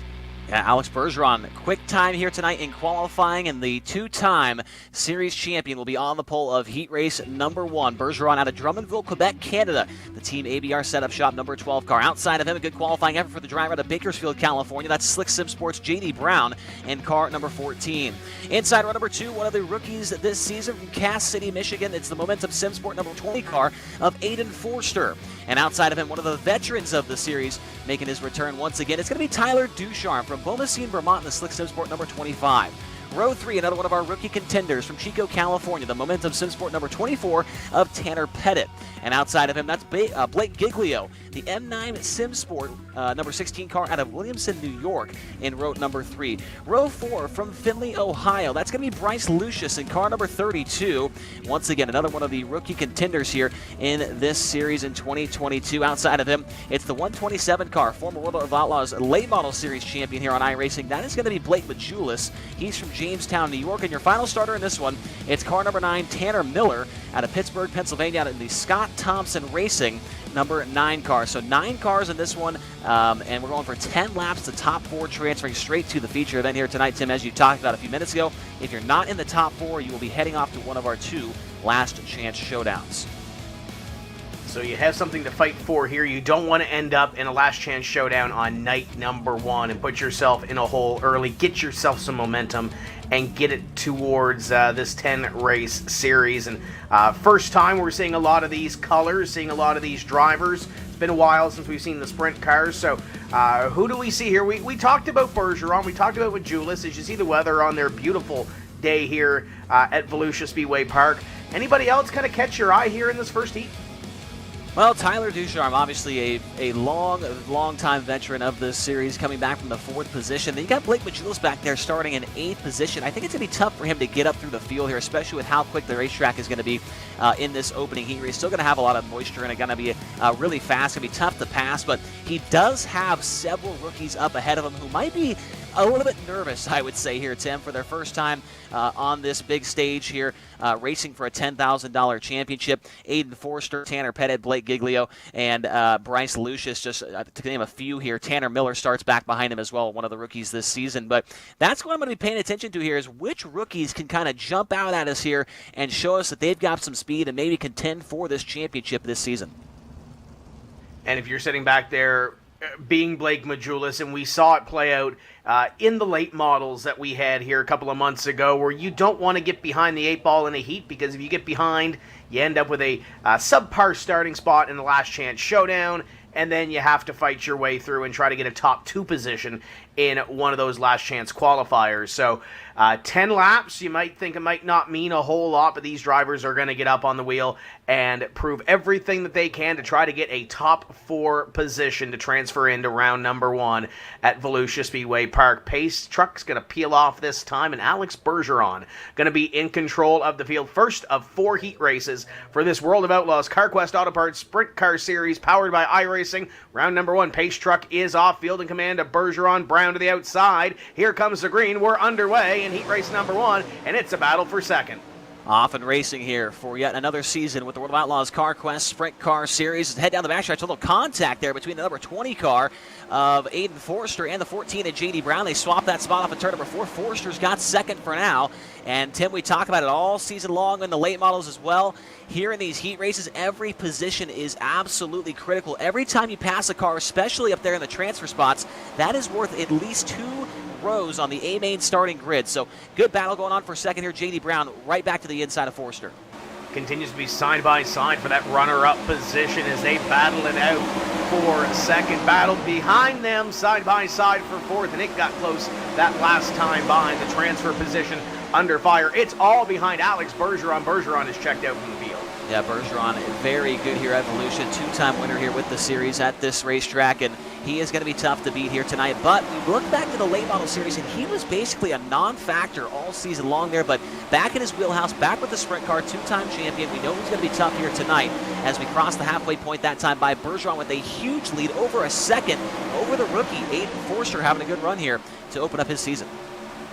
Yeah, Alex Bergeron, quick time here tonight in qualifying, and the 2-time series champion will be on the pole of heat race number 1. Bergeron out of Drummondville, Quebec, Canada. The Team ABR setup shop number 12 car. Outside of him, a good qualifying effort for the driver out of Bakersfield, California. That's Slick Sim Sports' J.D. Brown in car number 14. Inside row number 2, one of the rookies this season from Cass City, Michigan. It's the Momentum Sim Sport number 20 car of Aiden Forster. And outside of him, one of the veterans of the series making his return once again. It's going to be Tyler Ducharme from Beaumessine, Vermont in the Slick Sim Sport number 25. Row 3, another one of our rookie contenders from Chico, California, the Momentum Sim Sport number 24 of Tanner Pettit. And outside of him, that's Blake Giglio, the M9 Sim Sport number 16 car out of Williamson, New York in row number 3. Row 4 from Findlay, Ohio, that's going to be Bryce Lucius in car number 32. Once again, another one of the rookie contenders here in this series in 2022. Outside of him, it's the 127 car, former World of Outlaws late model series champion here on iRacing. That is going to be Blake Majulis. He's from Jamestown, New York. And your final starter in this one, it's car number 9, Tanner Miller out of Pittsburgh, Pennsylvania, out of the Scott Thompson Racing number 9 car. So 9 cars in this one, and we're going for 10 laps. The top 4 transferring straight to the feature event here tonight, Tim, as you talked about a few minutes ago. If you're not in the top 4, you will be heading off to one of our 2 last chance showdowns. So you have something to fight for here. You don't want to end up in a last chance showdown on night number 1 and put yourself in a hole early. Get yourself some momentum and get it towards this 10-race series. And first time we're seeing a lot of these colors, seeing a lot of these drivers. It's been a while since we've seen the sprint cars. So who do we see here? We talked about Bergeron. We talked about Majulis. As you see the weather on their beautiful day here at Volusia Speedway Park. Anybody else kind of catch your eye here in this first heat? Well, Tyler Ducharme, obviously a long time veteran of this series, coming back from the 4th position. Then you got Blake Majulis back there starting in 8th position. I think it's going to be tough for him to get up through the field here, especially with how quick the racetrack is going to be in this opening heat race. Still going to have a lot of moisture and it's going to be really fast. Going to be tough to pass, but he does have several rookies up ahead of him who might be a little bit nervous, I would say, here, Tim, for their first time on this big stage here, racing for a $10,000 championship. Aiden Forster, Tanner Pettit, Blake Giglio, and Bryce Lucius, just to name a few here. Tanner Miller starts back behind him as well, one of the rookies this season. But that's what I'm going to be paying attention to here, is which rookies can kind of jump out at us here and show us that they've got some speed and maybe contend for this championship this season. And if you're sitting back there being Blake Majulis, and we saw it play out in the late models that we had here a couple of months ago, where you don't want to get behind the 8 ball in a heat, because if you get behind, you end up with a subpar starting spot in the last chance showdown, and then you have to fight your way through and try to get a top 2 position in one of those last chance qualifiers. So 10 laps, you might think it might not mean a whole lot, but these drivers are going to get up on the wheel and prove everything that they can to try to get a top 4 position to transfer into round number 1 at Volusia Speedway Park. Pace truck's going to peel off this time, and Alex Bergeron going to be in control of the field. First of 4 heat races for this World of Outlaws CarQuest Auto Parts Sprint Car Series powered by iRacing. Round number 1, Pace truck is off, field in command of Bergeron. Brown to the outside. Here comes the green. We're underway in heat race number 1, and it's a battle for second. Off and racing here for yet another season with the World of Outlaws CarQuest Sprint Car Series. Head down the backstretch, a little contact there between the number 20 car of Aiden Forster and the 14 of J.D. Brown. They swapped that spot off at turn number 4. Forster's got second for now. And Tim, we talk about it all season long in the late models as well. Here in these heat races, every position is absolutely critical. Every time you pass a car, especially up there in the transfer spots, that is worth at least 2 rows on the A-main starting grid. So good battle going on for second here. J.D. Brown right back to the inside of Forster. Continues to be side by side for that runner-up position as they battle it out for second. Battle behind them side by side for fourth, and it got close that last time behind the transfer position under fire. It's all behind Alex Bergeron. Bergeron is checked out from the field. Yeah, Bergeron very good here at Volusia. 2-time winner here with the series at this racetrack, and he is going to be tough to beat here tonight. But we look back to the late model series, and he was basically a non-factor all season long there, but back in his wheelhouse, back with the sprint car, 2-time champion. We know he's going to be tough here tonight as we cross the halfway point that time by Bergeron with a huge lead over a second over the rookie. Aiden Forster having a good run here to open up his season.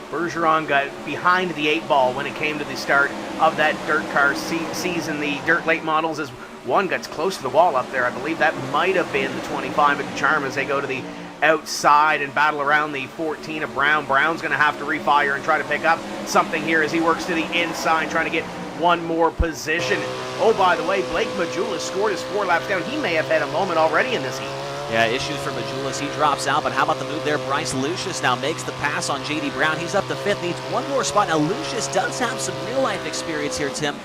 Bergeron got behind the 8 ball when it came to the start of that dirt car season. The dirt late models, as one gets close to the wall up there. I believe that might have been the 25 of Ducharme as they go to the outside and battle around the 14 of Brown. Brown's going to have to refire and try to pick up something here as he works to the inside, trying to get one more position. Oh, by the way, Blake Majulis scored his 4 laps down. He may have had a moment already in this heat. Yeah, issues for Majulis. He drops out, but how about the move there? Bryce Lucius now makes the pass on J.D. Brown. He's up to 5th, needs one more spot. Now, Lucius does have some real-life experience here, Tim.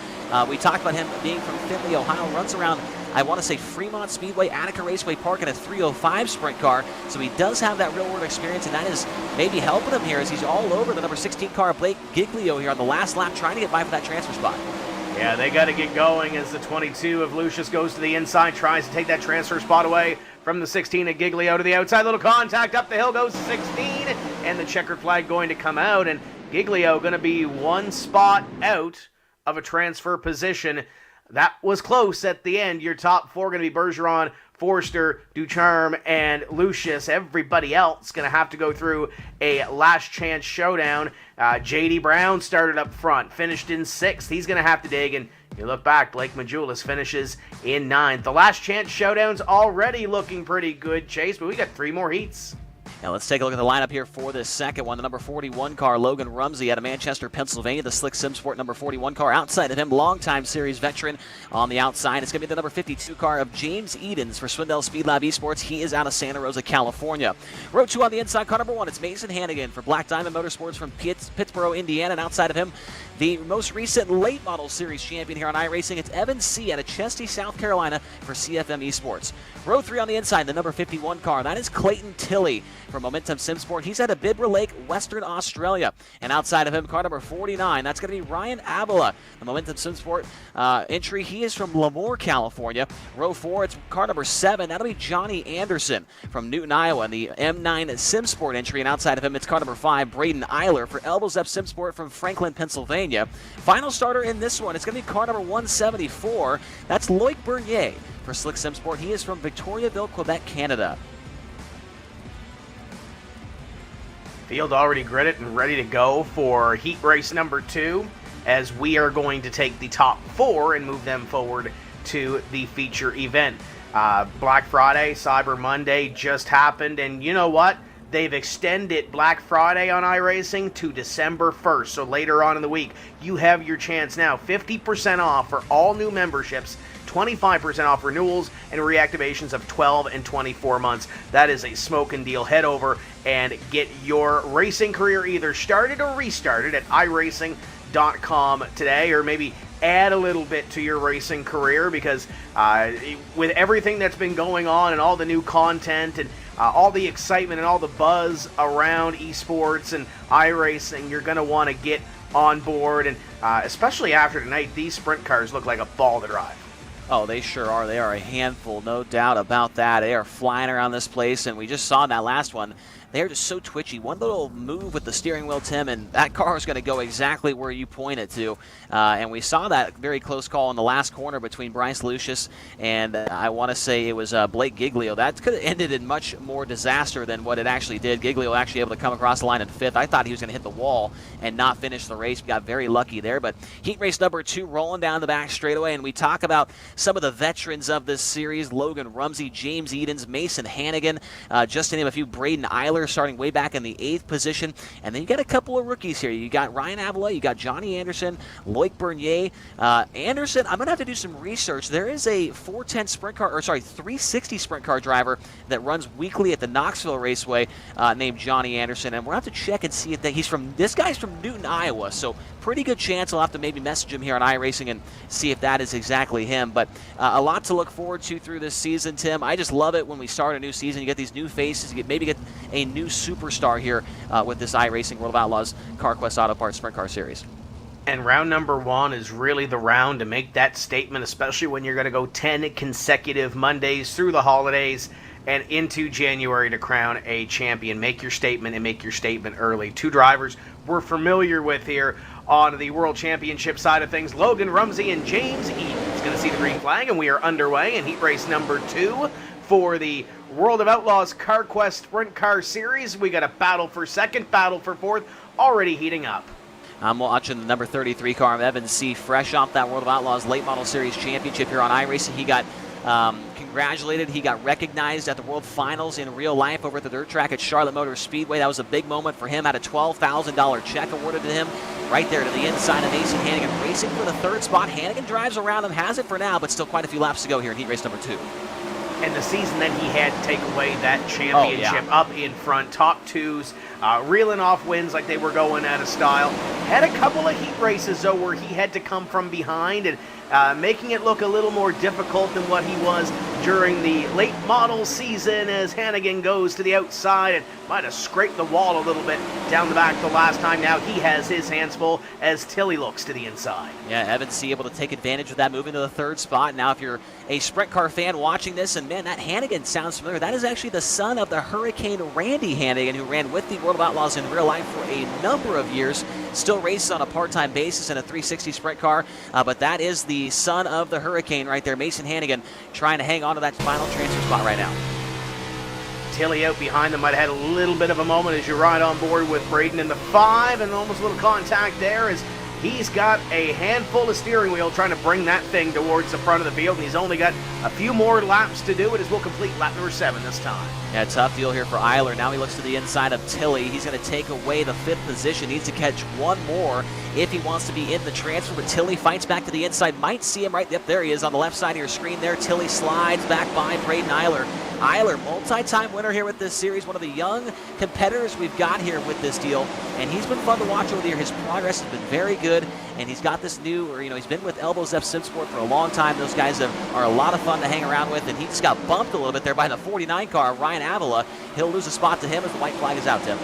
We talked about him being from Findlay, Ohio. Runs around, I want to say, Fremont Speedway, Attica Raceway Park in a 305 sprint car. So he does have that real-world experience, and that is maybe helping him here as he's all over the number 16 car, Blake Giglio, here on the last lap, trying to get by for that transfer spot. Yeah, they got to get going as the 22 of Lucius goes to the inside, tries to take that transfer spot away from the 16 of Giglio to the outside. Little contact up the hill goes 16, and the checkered flag going to come out, and Giglio going to be 1 spot out of a transfer position. That was close at the end. Your top 4 going to be Bergeron, Forster, Ducharme, and Lucius. Everybody else going to have to go through a last chance showdown. J.D. Brown started up front, finished in 6th. He's going to have to dig, and you look back, Blake Majulis finishes in 9th. The last chance showdown's already looking pretty good, Chase, but we got 3 more heats. Now let's take a look at the lineup here for this second one. The number 41 car, Logan Rumsey out of Manchester, Pennsylvania. The Slick Sim Sport number 41 car. Outside of him, longtime series veteran on the outside. It's going to be the number 52 car of James Edens for Swindell Speed Lab Esports. He is out of Santa Rosa, California. Row 2 on the inside, car number 1. It's Mason Hannigan for Black Diamond Motorsports from Pittsboro, Indiana. And outside of him, The most recent late model series champion here on iRacing, it's Evan C. out of Chesty, South Carolina for CFM Esports. Row 3 on the inside, the number 51 car. That is Clayton Tilley from Momentum Simsport. He's out of Bidra Lake, Western Australia. And outside of him, car number 49, that's going to be Ryan Avila, the Momentum Simsport entry. He is from Lemoore, California. Row 4, it's car number 7. That'll be Johnny Anderson from Newton, Iowa, and the M9 Simsport entry. And outside of him, it's car number 5, Braden Eiler for Elbows Up Simsport from Franklin, Pennsylvania. Final starter in this one, it's going to be car number 174. That's Loic Bernier for Slick Simsport. He is from Victoriaville, Quebec, Canada. Field already gridded and ready to go for heat race number 2, as we are going to take the top 4 and move them forward to the feature event. Black Friday, Cyber Monday just happened, and you know what? They've extended Black Friday on iRacing to December 1st, so later on in the week, you have your chance now. 50% off for all new memberships, 25% off renewals, and reactivations of 12 and 24 months. That is a smoking deal. Head over and get your racing career either started or restarted at iRacing.com today, or maybe add a little bit to your racing career, because with everything that's been going on and all the new content and all the excitement and all the buzz around esports and iRacing, you're going to want to get on board. And especially after tonight, these sprint cars look like a ball to drive. Oh, they sure are. They are a handful, no doubt about that. They are flying around this place, and we just saw in that last one, they are just so twitchy. One little move with the steering wheel, Tim, and that car is going to go exactly where you point it to. And we saw that very close call in the last corner between Bryce Lucius and I want to say it was Blake Giglio. That could have ended in much more disaster than what it actually did. Giglio actually able to come across the line in 5th. I thought he was going to hit the wall and not finish the race. We got very lucky there. But heat race number 2 rolling down the back straightaway, and we talk about some of the veterans of this series: Logan Rumsey, James Edens, Mason Hannigan, just to name a few. Braden Eiler starting way back in the 8th position. And then you got a couple of rookies here. You got Ryan Avila, you got Johnny Anderson, Loic Bernier. Anderson, I'm going to have to do some research. There is a 360 sprint car driver that runs weekly at the Knoxville Raceway named Johnny Anderson, and we'll have to check and see if this guy's from Newton, Iowa, so pretty good chance I'll have to maybe message him here on iRacing and see if that is exactly him. But a lot to look forward to through this season, Tim. I just love it when we start a new season. You get these new faces, you maybe get a new superstar here with this iRacing World of Outlaws CarQuest Auto Parts Sprint Car Series. And round number 1 is really the round to make that statement, especially when you're going to go 10 consecutive Mondays through the holidays and into January to crown a champion. Make your statement, and make your statement early. 2 drivers we're familiar with here on the World Championship side of things: Logan Rumsey and James Edens. Going to see the green flag, and we are underway in heat race number 2 for the World of Outlaws CarQuest Sprint Car Series. We got a battle for 2nd, battle for 4th, already heating up. I'm watching the number 33 car of Evan C. fresh off that World of Outlaws Late Model Series Championship here on iRacing. He got congratulated. He got recognized at the World Finals in real life over at the dirt track at Charlotte Motor Speedway. That was a big moment for him. Had a $12,000 check awarded to him right there to the inside of Mason Hannigan, racing for the 3rd spot. Hannigan drives around him, has it for now, but still quite a few laps to go here in heat race number 2. And the season that he had to take away that championship up in front, top 2s, reeling off wins like they were going out of style. Had a couple of heat races, though, where he had to come from behind and making it look a little more difficult than what he was during the late model season, as Hannigan goes to the outside and might have scraped the wall a little bit down the back the last time. Now he has his hands full as Tilley looks to the inside. Yeah, Evan C. able to take advantage of that, moving to the 3rd spot. Now if you're a sprint car fan watching this, and man, that Hannigan sounds familiar. That is actually the son of the Hurricane Randy Hannigan, who ran with the World of Outlaws in real life for a number of years. Still races on a part-time basis in a 360 sprint car, but that is the son of the Hurricane right there, Mason Hannigan, trying to hang on to that final transfer spot right now. Tilley out behind them might have had a little bit of a moment as you ride on board with Braden in the 5, and almost a little contact there as he's got a handful of steering wheel trying to bring that thing towards the front of the field, and he's only got a few more laps to do it as we'll complete lap number 7 this time. Yeah, tough deal here for Eiler. Now he looks to the inside of Tilley. He's going to take away the 5th position. Needs to catch one more if he wants to be in the transfer, but Tilley fights back to the inside. Might see him right, yep, there he is on the left side of your screen there. Tilley slides back by Braden Eiler. Eiler, multi-time winner here with this series, one of the young competitors we've got here with this deal, and he's been fun to watch over the year. His progress has been very good, and he's got this new, he's been with Elbows F Simsport for a long time. Those guys are a lot of fun to hang around with, and he just got bumped a little bit there by the 49 car, Ryan Avila. He'll lose a spot to him as the white flag is out, Tim.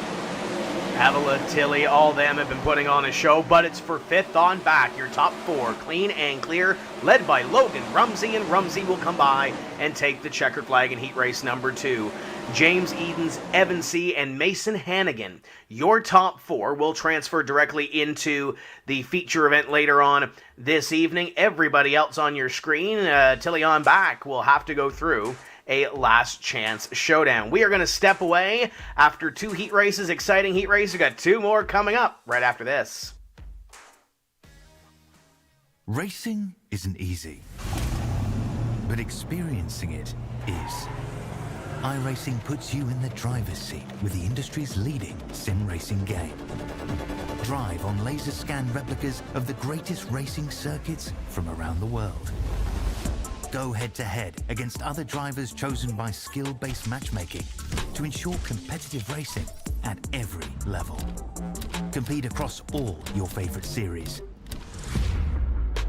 Avila, Tilly, all them have been putting on a show, but it's for 5th on back. Your top 4, clean and clear, led by Logan Rumsey, and Rumsey will come by and take the checkered flag in heat race number 2. James Edens, Evansy, and Mason Hannigan. Your top 4 will transfer directly into the feature event later on this evening. Everybody else on your screen, Tilly on back, will have to go through a last chance showdown. We are going to step away after 2 heat races, exciting heat races. We've got 2 more coming up right after this. Racing isn't easy, but experiencing it is. iRacing puts you in the driver's seat with the industry's leading sim racing game. Drive on laser scan replicas of the greatest racing circuits from around the world. Go head-to-head against other drivers chosen by skill-based matchmaking to ensure competitive racing at every level. Compete across all your favorite series.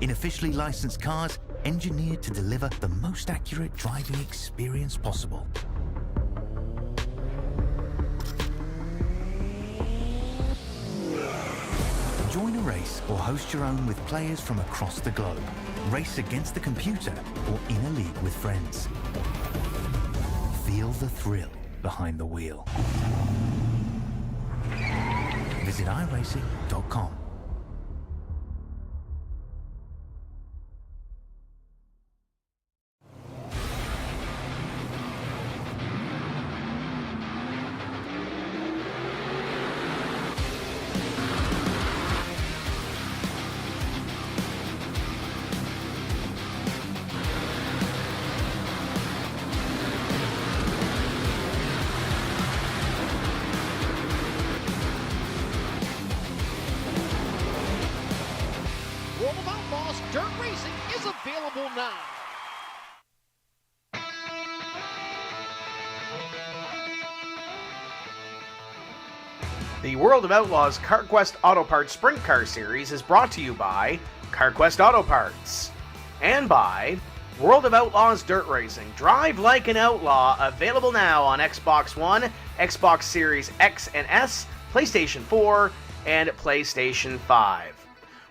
In officially licensed cars, engineered to deliver the most accurate driving experience possible. Join a race or host your own with players from across the globe. Race against the computer or in a league with friends. Feel the thrill behind the wheel. Visit iRacing.com. World of Outlaws Dirt Racing is available now. The World of Outlaws CARQUEST Auto Parts Sprint Car Series is brought to you by CARQUEST Auto Parts and by World of Outlaws Dirt Racing. Drive like an outlaw, available now on Xbox One, Xbox Series X and S, PlayStation 4, and PlayStation 5.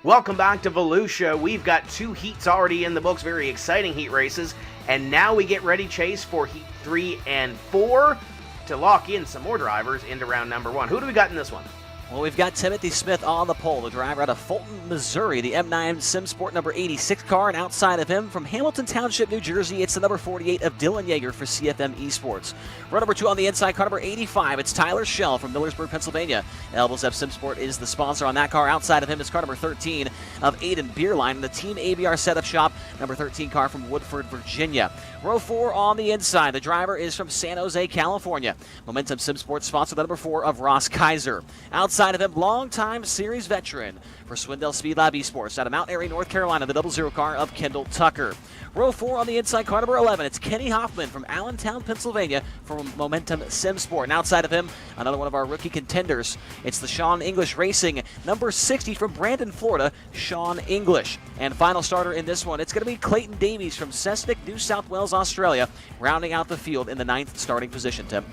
Welcome back to Volusia. We've got 2 heats already in the books, very exciting heat races, and now we get ready, Chase, for heat 3 and 4 to lock in some more drivers into round number 1. Who do we got in this one? Well, we've got Timothy Smith on the pole, the driver out of Fulton, Missouri, the M9 SimSport number 86 car, and outside of him from Hamilton Township, New Jersey, it's the number 48 of Dylan Yeager for CFM Esports. Row number 2 on the inside, car number 85, it's Tyler Schell from Millersburg, Pennsylvania. Elbows F SimSport is the sponsor on that car. Outside of him is car number 13 of Aiden Beerline, and the Team ABR Setup Shop, number 13 car from Woodford, Virginia. Row 4 on the inside, the driver is from San Jose, California. Momentum SimSport sponsor, the number 4 of Ross Kaiser. Outside of him, longtime series veteran for Swindell Speed Lab Esports out of Mount Airy, North Carolina, the 00 car of Kendall Tucker. Row 4 on the inside, car number 11, it's Kenny Hoffman from Allentown, Pennsylvania from Momentum SimSport. And outside of him, another one of our rookie contenders, it's the Sean English Racing, number 60 from Brandon, Florida, Sean English. And final starter in this one, it's going to be Clayton Davies from Cessnock, New South Wales, Australia, rounding out the field in the 9th starting position, Tim.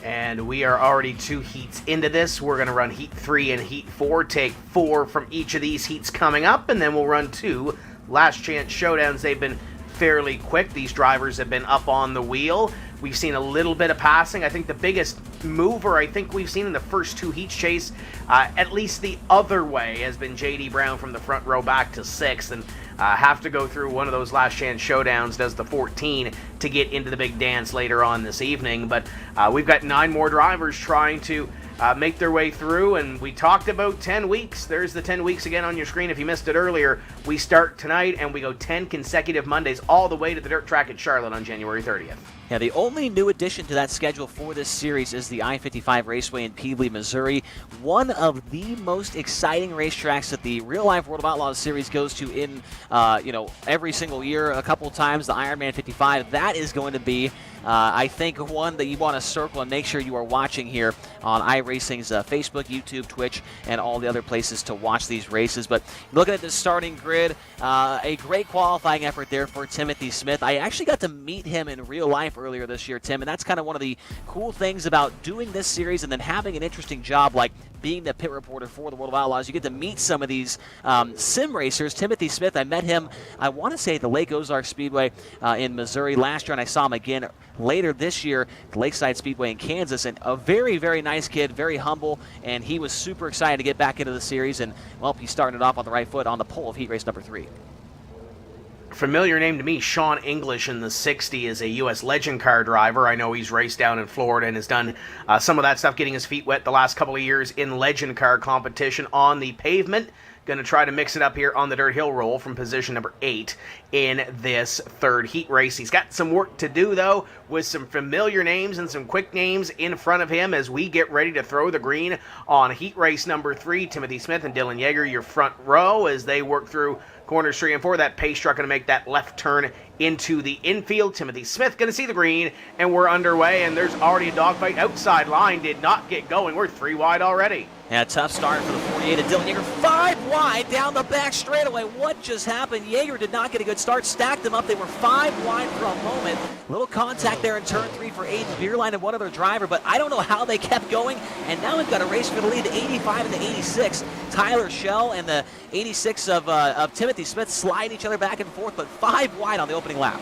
And we are already 2 heats into this. We're going to run heat 3 and heat 4, take 4 from each of these heats coming up, and then we'll run 2 last chance showdowns. They've been fairly quick. These drivers have been up on the wheel. We've seen a little bit of passing. I think the biggest mover I think we've seen in the first 2 heats, Chase, at least the other way, has been J.D. Brown from the front row back to 6th, and have to go through one of those last chance showdowns, does the 14, to get into the big dance later on this evening. But we've got 9 more drivers trying to make their way through. And we talked about 10 weeks. There's the 10 weeks again on your screen if you missed it earlier. We start tonight and we go 10 consecutive Mondays all the way to the dirt track at Charlotte on January 30th. Yeah, the only new addition to that schedule for this series is the I-55 Raceway in Peebly, Missouri. One of the most exciting racetracks that the Real Life World of Outlaws series goes to in, every single year, a couple of times, the Ironman 55. That is going to be, I think, one that you want to circle and make sure you are watching here on iRacing's Facebook, YouTube, Twitch, and all the other places to watch these races. But looking at the starting grid, a great qualifying effort there for Timothy Smith. I actually got to meet him in real life earlier this year, Tim, and that's kind of one of the cool things about doing this series and then having an interesting job like being the pit reporter for the World of Outlaws. You get to meet some of these sim racers. Timothy Smith, I met him, I want to say, at the Lake Ozark Speedway in Missouri last year, and I saw him again later this year at Lakeside Speedway in Kansas. And a very, very nice kid, very humble, and he was super excited to get back into the series. And, well, he's starting it off on the right foot on the pole of heat race number 3. Familiar name to me, Sean English in the 60 is a U.S. legend car driver. I know he's raced down in Florida and has done some of that stuff, getting his feet wet the last couple of years in legend car competition on the pavement. Going to try to mix it up here on the dirt hill roll from position number 8 in this third heat race. He's got some work to do, though, with some familiar names and some quick names in front of him as we get ready to throw the green on heat race number 3. Timothy Smith and Dylan Yeager, your front row, as they work through corners 3 and 4. That pace truck going to make that left turn into the infield. Timothy Smith going to see the green, and we're underway, and there's already a dogfight. Outside line did not get going. We're 3 wide already. Yeah, tough start for the 48 of Dylan Yeager. 5 wide down the back straightaway. What just happened? Yeager did not get a good start. Stacked them up. They were 5 wide for a moment. Little contact there in turn 3 for Aiden Beerline and one other driver, but I don't know how they kept going. And now we've got a race for the lead, the 85 and the 86. Tyler Schell and the 86 of Timothy Smith slide each other back and forth, but 5 wide on the opening lap.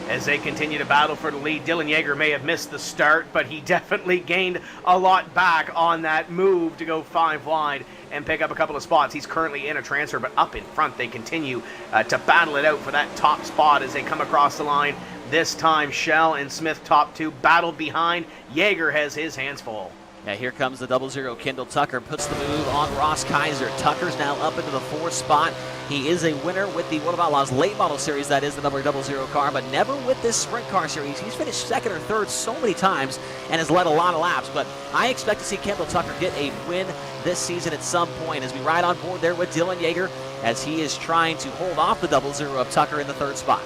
As they continue to battle for the lead, Dylan Yeager may have missed the start, but he definitely gained a lot back on that move to go 5 wide and pick up a couple of spots. He's currently in a transfer, but up in front they continue to battle it out for that top spot as they come across the line. This time, Schell and Smith top 2 battle behind. Yeager has his hands full. Yeah, here comes the 00 Kendall Tucker, puts the move on Ross Kaiser. Tucker's now up into the 4th spot. He is a winner with the World of Outlaws late model series, that is the number 00 car, but never with this sprint car series. He's finished 2nd or 3rd so many times and has led a lot of laps, but I expect to see Kendall Tucker get a win this season at some point as we ride on board there with Dylan Yeager as he is trying to hold off the 00 of Tucker in the 3rd spot.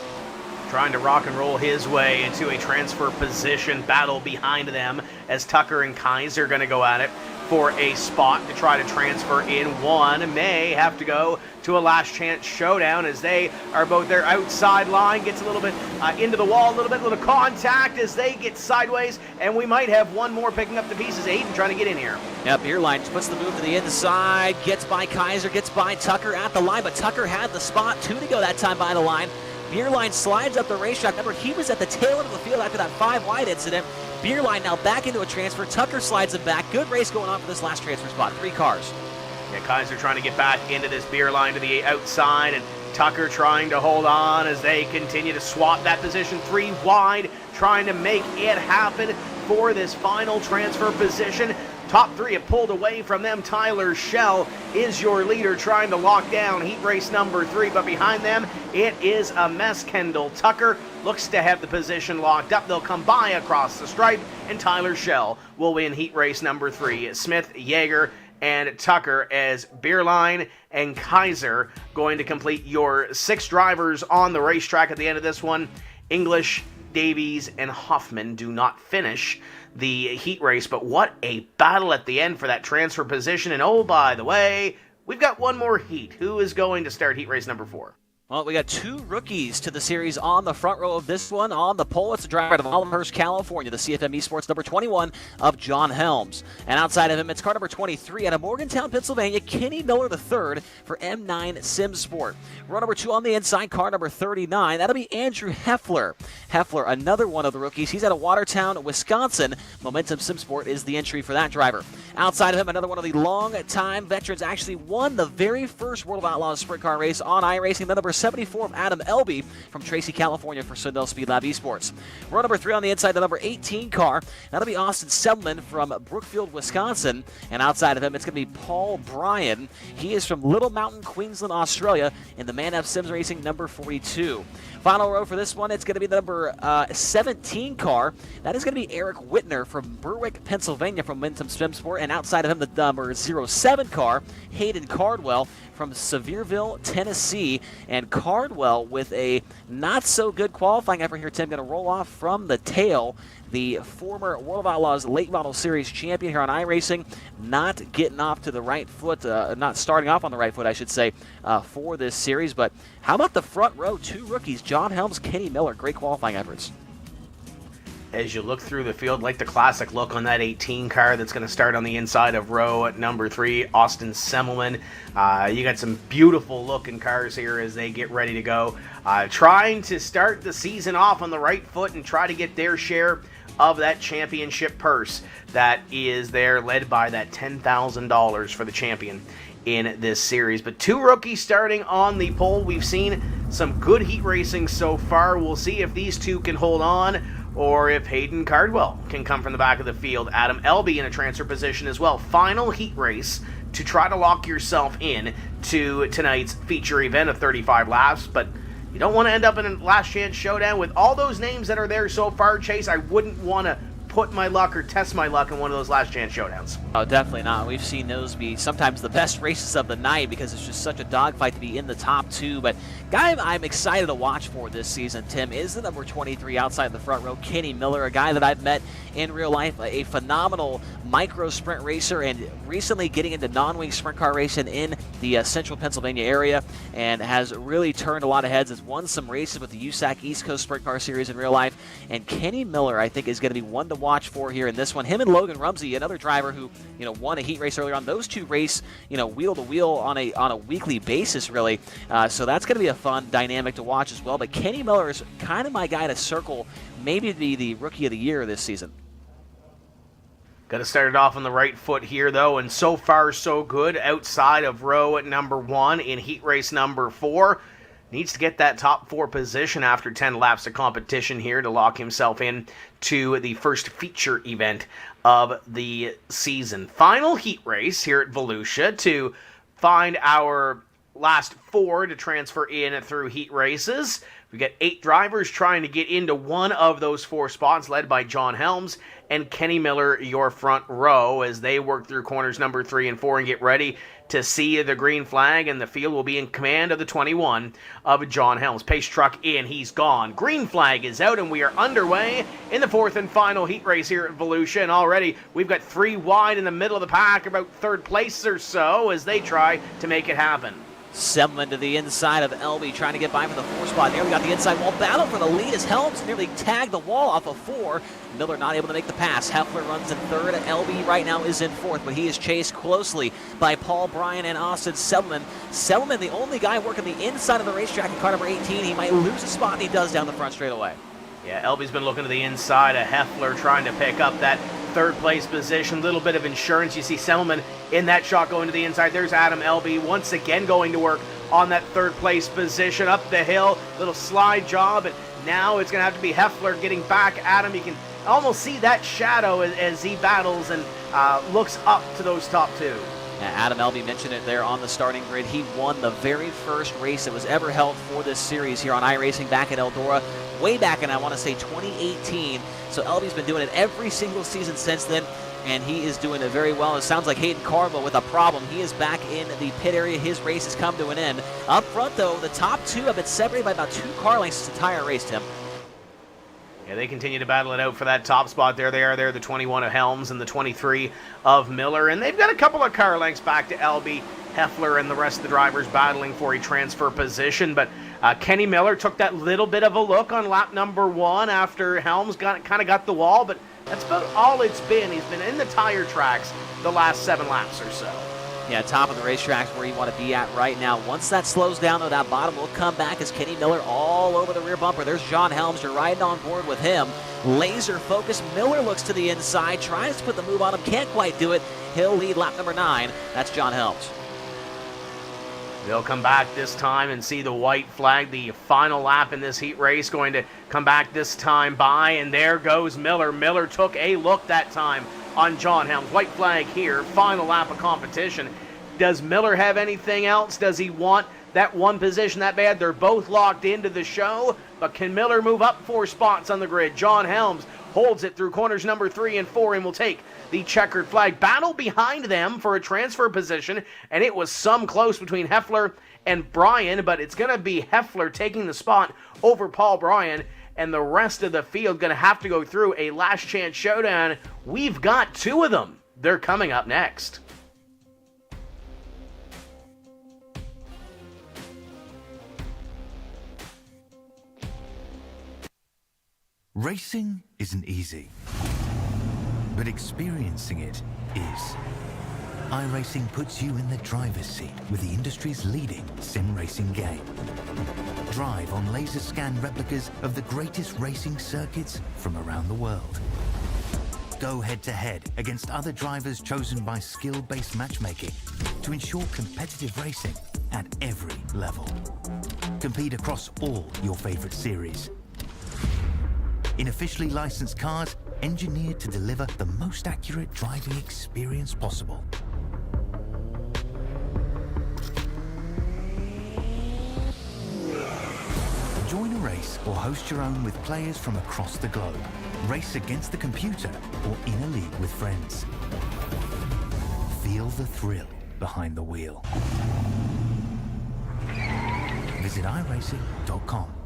Trying to rock and roll his way into a transfer position battle behind them as Tucker and Kaiser are going to go at it for a spot to try to transfer in. One may have to go to a last chance showdown as they are both there. Outside line gets a little bit into the wall, a little contact as they get sideways, and we might have one more picking up the pieces. Aiden trying to get in here. Yep, Beerline puts the move to the inside, gets by Kaiser, gets by Tucker at the line, but Tucker had the spot, 2 to go that time by the line. Beerline slides up the racetrack. Remember, he was at the tail end of the field after that 5 wide incident. Beerline now back into a transfer. Tucker slides him back. Good race going on for this last transfer spot. 3 cars. Yeah, Kaiser trying to get back into this Beerline to the outside, and Tucker trying to hold on as they continue to swap that position 3 wide, trying to make it happen for this final transfer position. Top 3 have pulled away from them. Tyler Schell is your leader, trying to lock down heat race number 3, but behind them it is a mess. Kendall Tucker looks to have the position locked up. They'll come by across the stripe, and Tyler Schell will win heat race number 3. Smith, Yeager, and Tucker as Beerline and Kaiser going to complete your 6 drivers on the racetrack at the end of this one. English, Davies, and Hoffman do not finish the heat race, but what a battle at the end for that transfer position. And oh, by the way, we've got one more heat. Who is going to start heat race number 4? Well, we got 2 rookies to the series on the front row of this one. On the pole, it's the driver out of Olmhurst, California, the CFM Esports number 21 of John Helms. And outside of him, it's car number 23 out of Morgantown, Pennsylvania, Kenny Miller III for M9 Sim Sport. Row number 2 on the inside, car number 39. That'll be Andrew Heffler. Heffler, another one of the rookies. He's out of Watertown, Wisconsin. Momentum Sim Sport is the entry for that driver. Outside of him, another one of the long-time veterans, actually won the very first World of Outlaws sprint car race on iRacing, the number 74 of Adam Elby from Tracy, California for Sundell Speed Lab Esports. Row number 3 on the inside, the number 18 car. That'll be Austin Selman from Brookfield, Wisconsin. And outside of him, it's going to be Paul Bryan. He is from Little Mountain, Queensland, Australia, in the Man F Sims Racing number 42. Final row for this one, it's going to be the number 17 car. That is going to be Eric Whitner from Berwick, Pennsylvania from Momentum Swim Sport. And outside of him, the number 07 car, Hayden Cardwell from Sevierville, Tennessee. And Cardwell with a not-so-good qualifying effort here, Tim, going to roll off from the tail. The former World of Outlaws Late Model Series champion here on iRacing, not getting off to the right foot, not starting off on the right foot, I should say, for this series. But how about the front row? 2 rookies, John Helms, Kenny Miller. Great qualifying efforts. As you look through the field, like the classic look on that 18 car that's going to start on the inside of row at number 3, Austin Semmelman. You got some beautiful looking cars here as they get ready to go. Trying to start the season off on the right foot and try to get their share of that championship purse that is there, led by that $10,000 for the champion in this series. But 2 rookies starting on the pole. We've seen some good heat racing so far. We'll see if these 2 can hold on, or if Hayden Cardwell can come from the back of the field. Adam Elby in a transfer position as well. Final heat race to try to lock yourself in to tonight's feature event of 35 laps, but you don't want to end up in a last chance showdown with all those names that are there so far, Chase. I wouldn't want to put my luck or test my luck in one of those last chance showdowns. Oh, definitely not. We've seen those be sometimes the best races of the night because it's just such a dogfight to be in the top 2. But guy I'm excited to watch for this season, Tim, is the number 23 outside the front row, Kenny Miller, a guy that I've met in real life, a phenomenal micro sprint racer, and recently getting into non-wing sprint car racing in the central Pennsylvania area, and has really turned a lot of heads. Has won some races with the USAC East Coast Sprint Car Series in real life. And Kenny Miller, I think, is going to be one to watch for here in this one. Him and Logan Rumsey, another driver who won a heat race earlier on. Those 2 race wheel to wheel on a weekly basis, really. So that's going to be a fun dynamic to watch as well. But Kenny Miller is kind of my guy to circle, maybe to be the Rookie of the Year this season. Got to start it off on the right foot here, though, and so far so good outside of row at number 1 in heat race number 4. Needs to get that top 4 position after 10 laps of competition here to lock himself in to the first feature event of the season. Final heat race here at Volusia to find our last 4 to transfer in through heat races. We got 8 drivers trying to get into one of those 4 spots, led by John Helms and Kenny Miller, your front row, as they work through corners number 3 and 4 and get ready to see the green flag, and the field will be in command of the 21 of John Helms. Pace truck in, he's gone. Green flag is out, and we are underway in the 4th and final heat race here at Volusia, and already we've got 3 wide in the middle of the pack, about 3rd place or so, as they try to make it happen. Semmelman to the inside of Elby, trying to get by for the 4 spot. Nearly got the inside wall battle for the lead as Helms nearly tagged the wall off of 4. Miller not able to make the pass. Heffler runs in 3rd. Elby right now is in 4th, but he is chased closely by Paul Bryan and Austin Semmelman. Semmelman, the only guy working the inside of the racetrack in car number 18. He might lose a spot, and he does down the front straightaway. Yeah, Elby's been looking to the inside of Heffler, trying to pick up that 3rd place position. Little bit of insurance. You see Semmelman in that shot going to the inside. There's Adam Elby once again going to work on that 3rd place position. Up the hill, little slide job, and now it's going to have to be Heffler getting back at him. You can almost see that shadow as he battles and looks up to those top 2. Adam Elby mentioned it there on the starting grid. He won the very first race that was ever held for this series here on iRacing back in Eldora, way back in, I want to say, 2018. So Elby's been doing it every single season since then, and he is doing it very well. It sounds like Hayden Cardwell with a problem. He is back in the pit area. His race has come to an end. Up front, though, the top 2 have been separated by about 2 car lengths this entire race, Tim. Yeah, they continue to battle it out for that top spot there. They are there, the 21 of Helms and the 23 of Miller. And they've got a couple of car lengths back to Elby, Heffler, and the rest of the drivers battling for a transfer position. But Kenny Miller took that little bit of a look on lap number 1 after Helms kind of got the wall. But that's about all it's been. He's been in the tire tracks the last 7 laps or so. Yeah, top of the racetrack is where you want to be at right now. Once that slows down, though, that bottom will come back as Kenny Miller all over the rear bumper. There's John Helms. You're riding on board with him. Laser focus. Miller looks to the inside, tries to put the move on him, can't quite do it. He'll lead lap number 9. That's John Helms. They'll come back this time and see the white flag, the final lap in this heat race, going to come back this time by, and there goes Miller. Miller took a look that time on John Helms. White flag here, final lap of competition. Does Miller have anything else? Does he want that one position that bad? They're both locked into the show, but can Miller move up 4 spots on the grid? John Helms holds it through corners number 3 and 4 and will take the checkered flag. Battle behind them for a transfer position, and it was some close between Heffler and Bryan, but it's going to be Heffler taking the spot over Paul Bryan, and the rest of the field going to have to go through a last chance showdown. We've got 2 of them. They're coming up next. Racing isn't easy, but experiencing it is. iRacing puts you in the driver's seat with the industry's leading sim racing game. Drive on laser scan replicas of the greatest racing circuits from around the world. Go head to head against other drivers chosen by skill-based matchmaking to ensure competitive racing at every level. Compete across all your favorite series in officially licensed cars engineered to deliver the most accurate driving experience possible. Join a race or host your own with players from across the globe. Race against the computer or in a league with friends. Feel the thrill behind the wheel. Visit iRacing.com.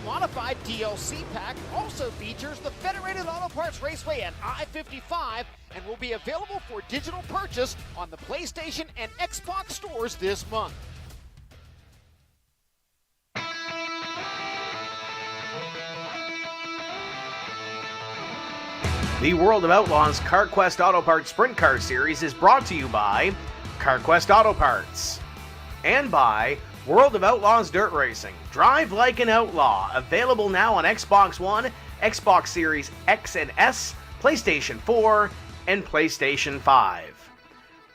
Modified DLC pack also features the Federated Auto Parts Raceway and I-55 and will be available for digital purchase on the PlayStation and Xbox stores this month. The World of Outlaws CarQuest Auto Parts Sprint Car Series is brought to you by CarQuest Auto Parts and by World of Outlaws Dirt Racing. Drive like an outlaw. Available now on Xbox One, Xbox Series X and S, PlayStation 4, and PlayStation 5.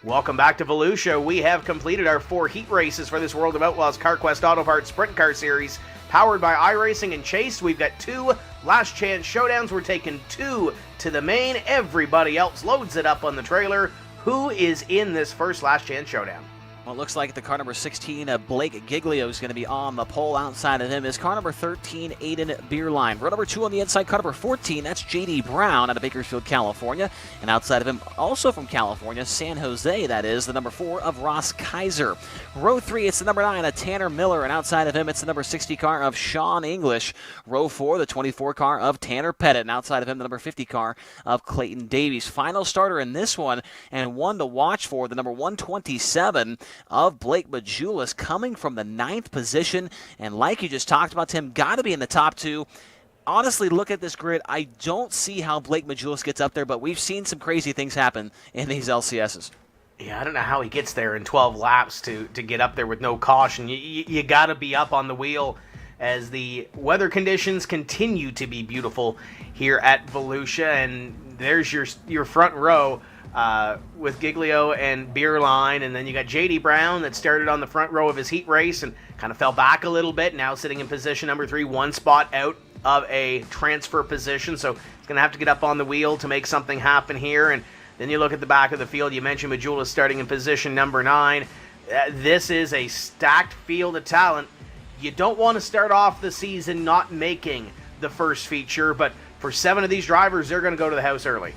Welcome back to Volusia. We have completed our 4 heat races for this World of Outlaws CarQuest Auto Parts Sprint Car Series, powered by iRacing and Chase. We've got 2 last chance showdowns. We're taking 2 to the main. Everybody else loads it up on the trailer. Who is in this first last chance showdown? Well, it looks like the car number 16, Blake Giglio, is going to be on the pole. Outside of him is car number 13, Aiden Beerline. Row number 2 on the inside, car number 14, that's J.D. Brown out of Bakersfield, California. And outside of him, also from California, San Jose, that is, the number 4 of Ross Kaiser. Row 3, it's the number 9 of Tanner Miller. And outside of him, it's the number 60 car of Sean English. Row 4, the 24 car of Tanner Pettit. And outside of him, the number 50 car of Clayton Davies. Final starter in this one, and one to watch for, the number 127 of Blake Majulis, coming from the 9th position. And like you just talked about, Tim, got to be in the top 2. Honestly, look at this grid. I don't see how Blake Majulis gets up there, but we've seen some crazy things happen in these LCSs. Yeah, I don't know how he gets there in 12 laps to get up there with no caution. You got to be up on the wheel as the weather conditions continue to be beautiful here at Volusia. And there's your front row with Giglio and Beerline, and then you got J.D. Brown that started on the front row of his heat race and kind of fell back a little bit, now sitting in position number 3, 1 spot out of a transfer position, so he's going to have to get up on the wheel to make something happen here. And then you look at the back of the field, you mentioned Majulis starting in position number 9. This is a stacked field of talent. You don't want to start off the season not making the first feature, but for 7 of these drivers, they're going to go to the house early.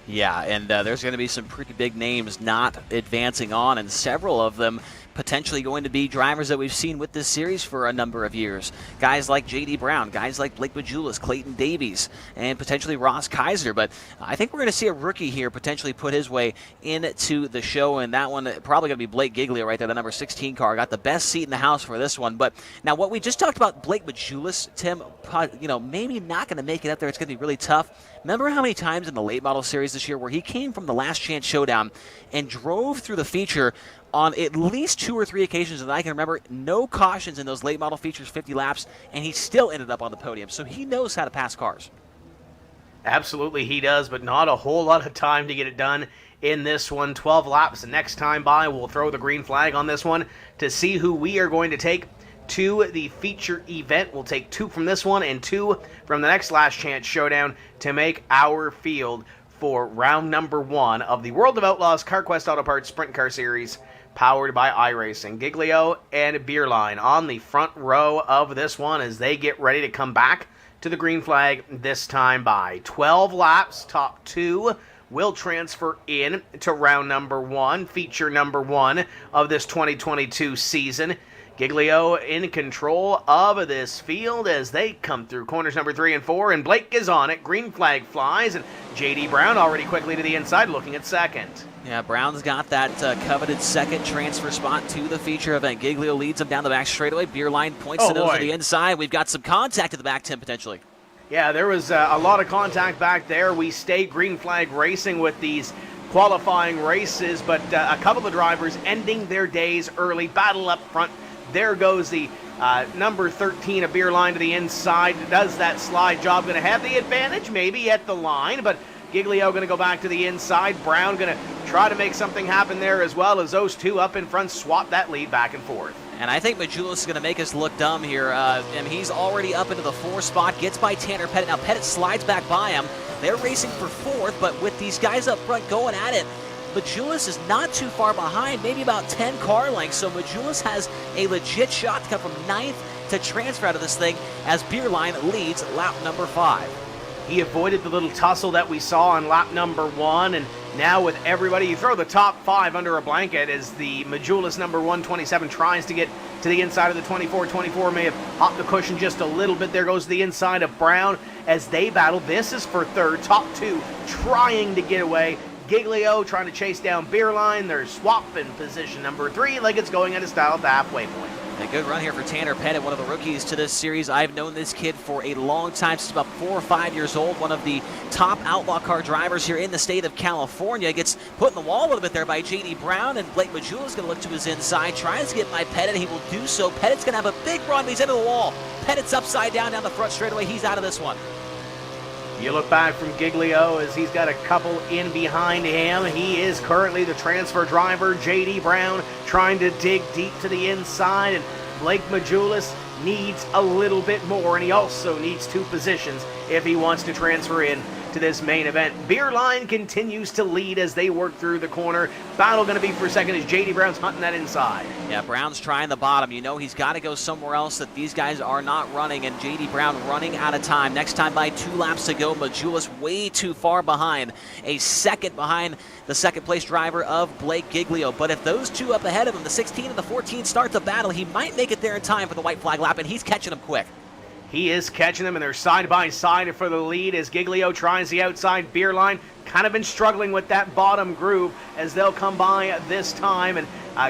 Yeah, and there's going to be some pretty big names not advancing on, and several of them potentially going to be drivers that we've seen with this series for a number of years. Guys like J.D. Brown, guys like Blake Majulis, Clayton Davies, and potentially Ross Kaiser. But I think we're going to see a rookie here potentially put his way into the show, and that one probably going to be Blake Giglio right there, the number 16 car. Got the best seat in the house for this one. But now what we just talked about, Blake Majulis, Tim, maybe not going to make it up there. It's going to be really tough. Remember how many times in the late model series this year where he came from the Last Chance Showdown and drove through the feature on at least 2 or 3 occasions that I can remember, no cautions in those late model features, 50 laps, and he still ended up on the podium. So he knows how to pass cars. Absolutely he does, but not a whole lot of time to get it done in this one. 12 laps the next time by. We'll throw the green flag on this one to see who we are going to take to the feature event. We'll take 2 from this one and 2 from the next Last Chance Showdown to make our field for round number 1 of the World of Outlaws CarQuest Auto Parts Sprint Car Series, powered by iRacing. Giglio and Beerline on the front row of this one as they get ready to come back to the green flag this time by. 12 laps, top 2 will transfer in to round number 1, feature number 1 of this 2022 season. Giglio in control of this field as they come through corners number 3 and 4, and Blake is on it. Green flag flies, and J.D. Brown already quickly to the inside looking at second. Yeah, Brown's got that coveted second transfer spot to the feature event. Giglio leads him down the back straightaway. Beerline points it over to the inside. We've got some contact at the back, Tim, potentially. Yeah, there was a lot of contact back there. We stayed green flag racing with these qualifying races, but a couple of drivers ending their days early. Battle up front. There goes the number 13 of Beerline to the inside. Does that slide job. Going to have the advantage maybe at the line, but Giglio going to go back to the inside. Brown going to try to make something happen there as well, as those two up in front swap that lead back and forth. And I think Majulis is going to make us look dumb here. And he's already up into the 4 spot, gets by Tanner Pettit. Now Pettit slides back by him. They're racing for 4th, but with these guys up front going at it, Majulis is not too far behind, maybe about 10 car lengths. So Majulis has a legit shot to come from 9th to transfer out of this thing as Beerline leads lap number 5. He avoided the little tussle that we saw on lap number 1, and now with everybody, you throw the top 5 under a blanket as the Majulis number 127 tries to get to the inside of the 24. 24 may have hopped the cushion just a little bit. There goes the inside of Brown as they battle. This is for 3rd. Top 2 trying to get away. Giglio trying to chase down Beerline. They're swapping position number 3 like it's going at a style at the halfway point. A good run here for Tanner Pettit, one of the rookies to this series. I've known this kid for a long time, since about 4 or 5 years old. One of the top outlaw car drivers here in the state of California. Gets put in the wall a little bit there by J.D. Brown, and Blake Majulis is going to look to his inside, tries to get by Pettit. He will do so. Pettit's going to have a big run, but he's into the wall. Pettit's upside down the front straightaway. He's out of this one. You look back from Giglio as he's got a couple in behind him. He is currently the transfer driver. J.D. Brown trying to dig deep to the inside, and Blake Majulis needs a little bit more, and he also needs 2 positions if he wants to transfer in to this main event. Beerline continues to lead as they work through the corner. Battle going to be for second as J.D. Brown's hunting that inside. Yeah, Brown's trying the bottom. You know he's got to go somewhere else, that these guys are not running, and J.D. Brown running out of time. Next time by 2 laps to go. Majulis way too far behind. A second behind the second place driver of Blake Giglio. But if those 2 up ahead of him, the 16 and the 14, start the battle, he might make it there in time for the white flag lap, and he's catching them quick. He is catching them, and they're side by side for the lead as Giglio tries the outside. Beerline kind of been struggling with that bottom groove as they'll come by this time and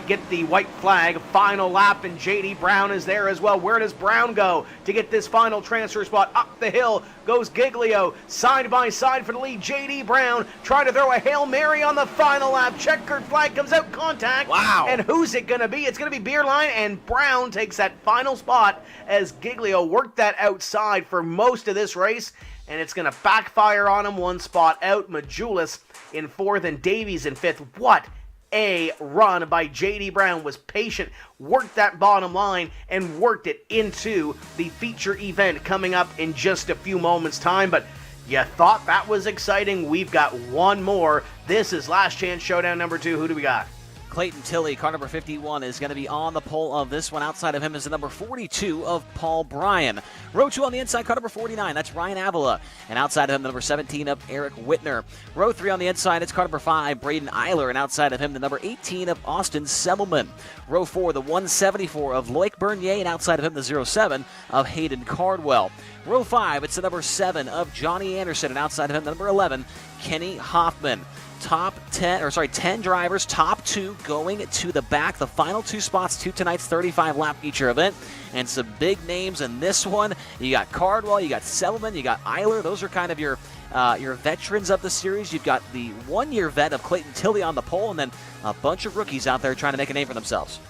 get the white flag. Final lap, and J.D. Brown is there as well. Where does Brown go to get this final transfer spot? Up the hill goes Giglio, side by side for the lead. J.D. Brown trying to throw a Hail Mary on the final lap. Checkered flag comes out, contact. Wow. And who's it going to be? It's going to be Beerline, and Brown takes that final spot as Giglio worked that outside for most of this race, and it's going to backfire on him. 1 spot out. Majulis in 4th and Davies in 5th. What a run by J.D. Brown. Was patient, worked that bottom line, and worked it into the feature event coming up in just a few moments' time. But you thought that was exciting. We've got one more. This is Last Chance Showdown number 2. Who do we got? Clayton Tilley, car number 51, is going to be on the pole of this one. Outside of him is the number 42 of Paul Bryan. Row 2 on the inside, car number 49, that's Ryan Avila. And outside of him, the number 17 of Eric Whitner. Row 3 on the inside, it's car number 5, Braden Eiler. And outside of him, the number 18 of Austin Sebelman. Row 4, the 174 of Loic Bernier. And outside of him, the 07 of Hayden Cardwell. Row 5, it's the number 7 of Johnny Anderson. And outside of him, the number 11, Kenny Hoffman. 10 drivers, top 2 going to the back. The final 2 spots to tonight's 35-lap feature event. And some big names in this one. You got Cardwell, you got Sebelman, you got Eiler. Those are kind of your veterans of the series. You've got the one-year vet of Clayton Tilley on the pole, and then a bunch of rookies out there trying to make a name for themselves.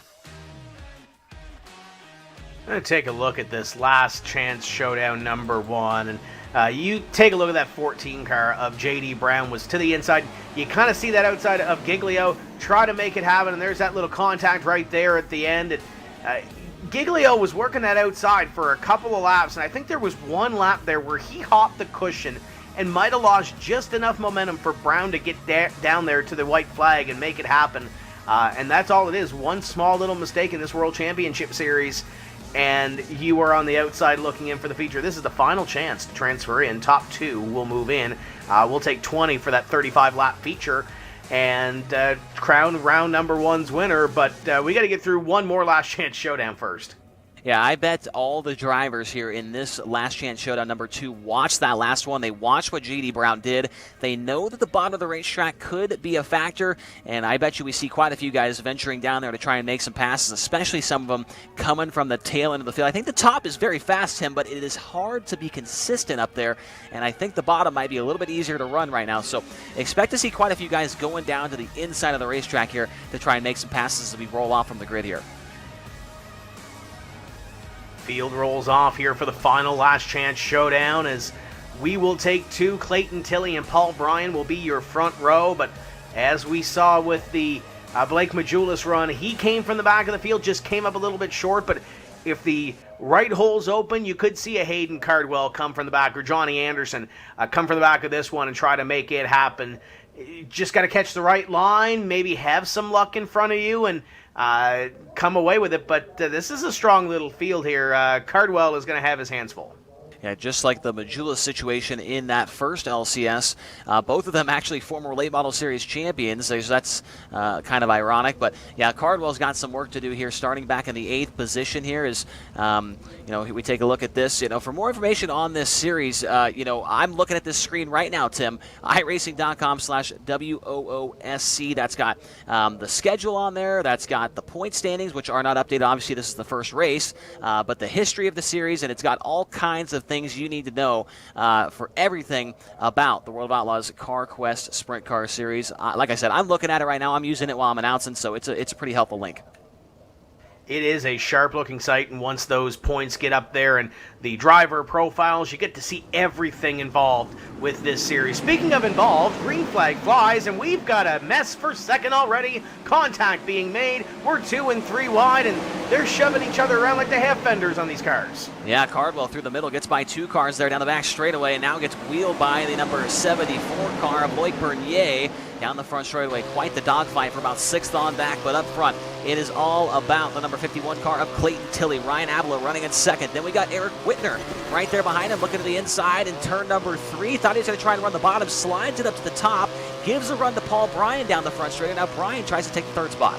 I'm going to take a look at this last chance showdown number 1. And you take a look at that 14 car of J.D. Brown was to the inside. You kind of see that outside of Giglio. Try to make it happen, and there's that little contact right there at the end. And, Giglio was working that outside for a couple of laps, and I think there was one lap there where he hopped the cushion and might have lost just enough momentum for Brown to get down there to the white flag and make it happen. And that's all it is. One small little mistake in this World Championship Series, and you are on the outside looking in for the feature. This is the final chance to transfer in. Top 2 will move in. We'll take 20 for that 35-lap feature and crown round number 1's winner. But we got to get through one more last chance showdown first. Yeah, I bet all the drivers here in this last chance showdown number 2 watched that last one. They watched what J.D. Brown did. They know that the bottom of the racetrack could be a factor, and I bet you we see quite a few guys venturing down there to try and make some passes, especially some of them coming from the tail end of the field. I think the top is very fast, Tim, but it is hard to be consistent up there, and I think the bottom might be a little bit easier to run right now. So expect to see quite a few guys going down to the inside of the racetrack here to try and make some passes as we roll off from the grid here. Field rolls off here for the final last chance showdown as we will take 2. Clayton Tilley and Paul Bryan will be your front row, but as we saw with the Blake Majulis run, he came from the back of the field, just came up a little bit short, but if the right hole's open, you could see a Hayden Cardwell come from the back, or Johnny Anderson come from the back of this one and try to make it happen. You just got to catch the right line, maybe have some luck in front of you, and come away with it. But this is a strong little field here. Cardwell is going to have his hands full. Yeah, just like the Majulis situation in that first LCS, both of them actually former late model series champions. So that's kind of ironic, but yeah, Cardwell's got some work to do here. Starting back in the 8th position here is, we take a look at this. For more information on this series, I'm looking at this screen right now, Tim. iRacing.com/WOOSC. That's got the schedule on there. That's got the point standings, which are not updated. Obviously, this is the first race, but the history of the series, and it's got all kinds of things you need to know for everything about the World of Outlaws CarQuest Sprint Car Series. Like I said, I'm looking at it right now. I'm using it while I'm announcing, so it's a pretty helpful link. It is a sharp-looking site, and once those points get up there and the driver profiles, you get to see everything involved with this series. Speaking of involved, green flag flies, and we've got a mess for second already. Contact being made. We're 2 and 3 wide, and they're shoving each other around like the half fenders on these cars. Yeah, Cardwell through the middle gets by 2 cars there down the back straightaway, and now gets wheeled by the number 74 car of Loic Bernier down the front straightaway. Quite the dogfight for about 6th on back, but up front, it is all about the number 51 car of Clayton Tilley. Ryan Avila running in 2nd. Then we got Eric Whitner right there behind him, looking to the inside in turn number 3. Thought he was going to try and run the bottom, slides it up to the top, gives a run to Paul Bryan down the front straight, and now Bryan tries to take the 3rd spot.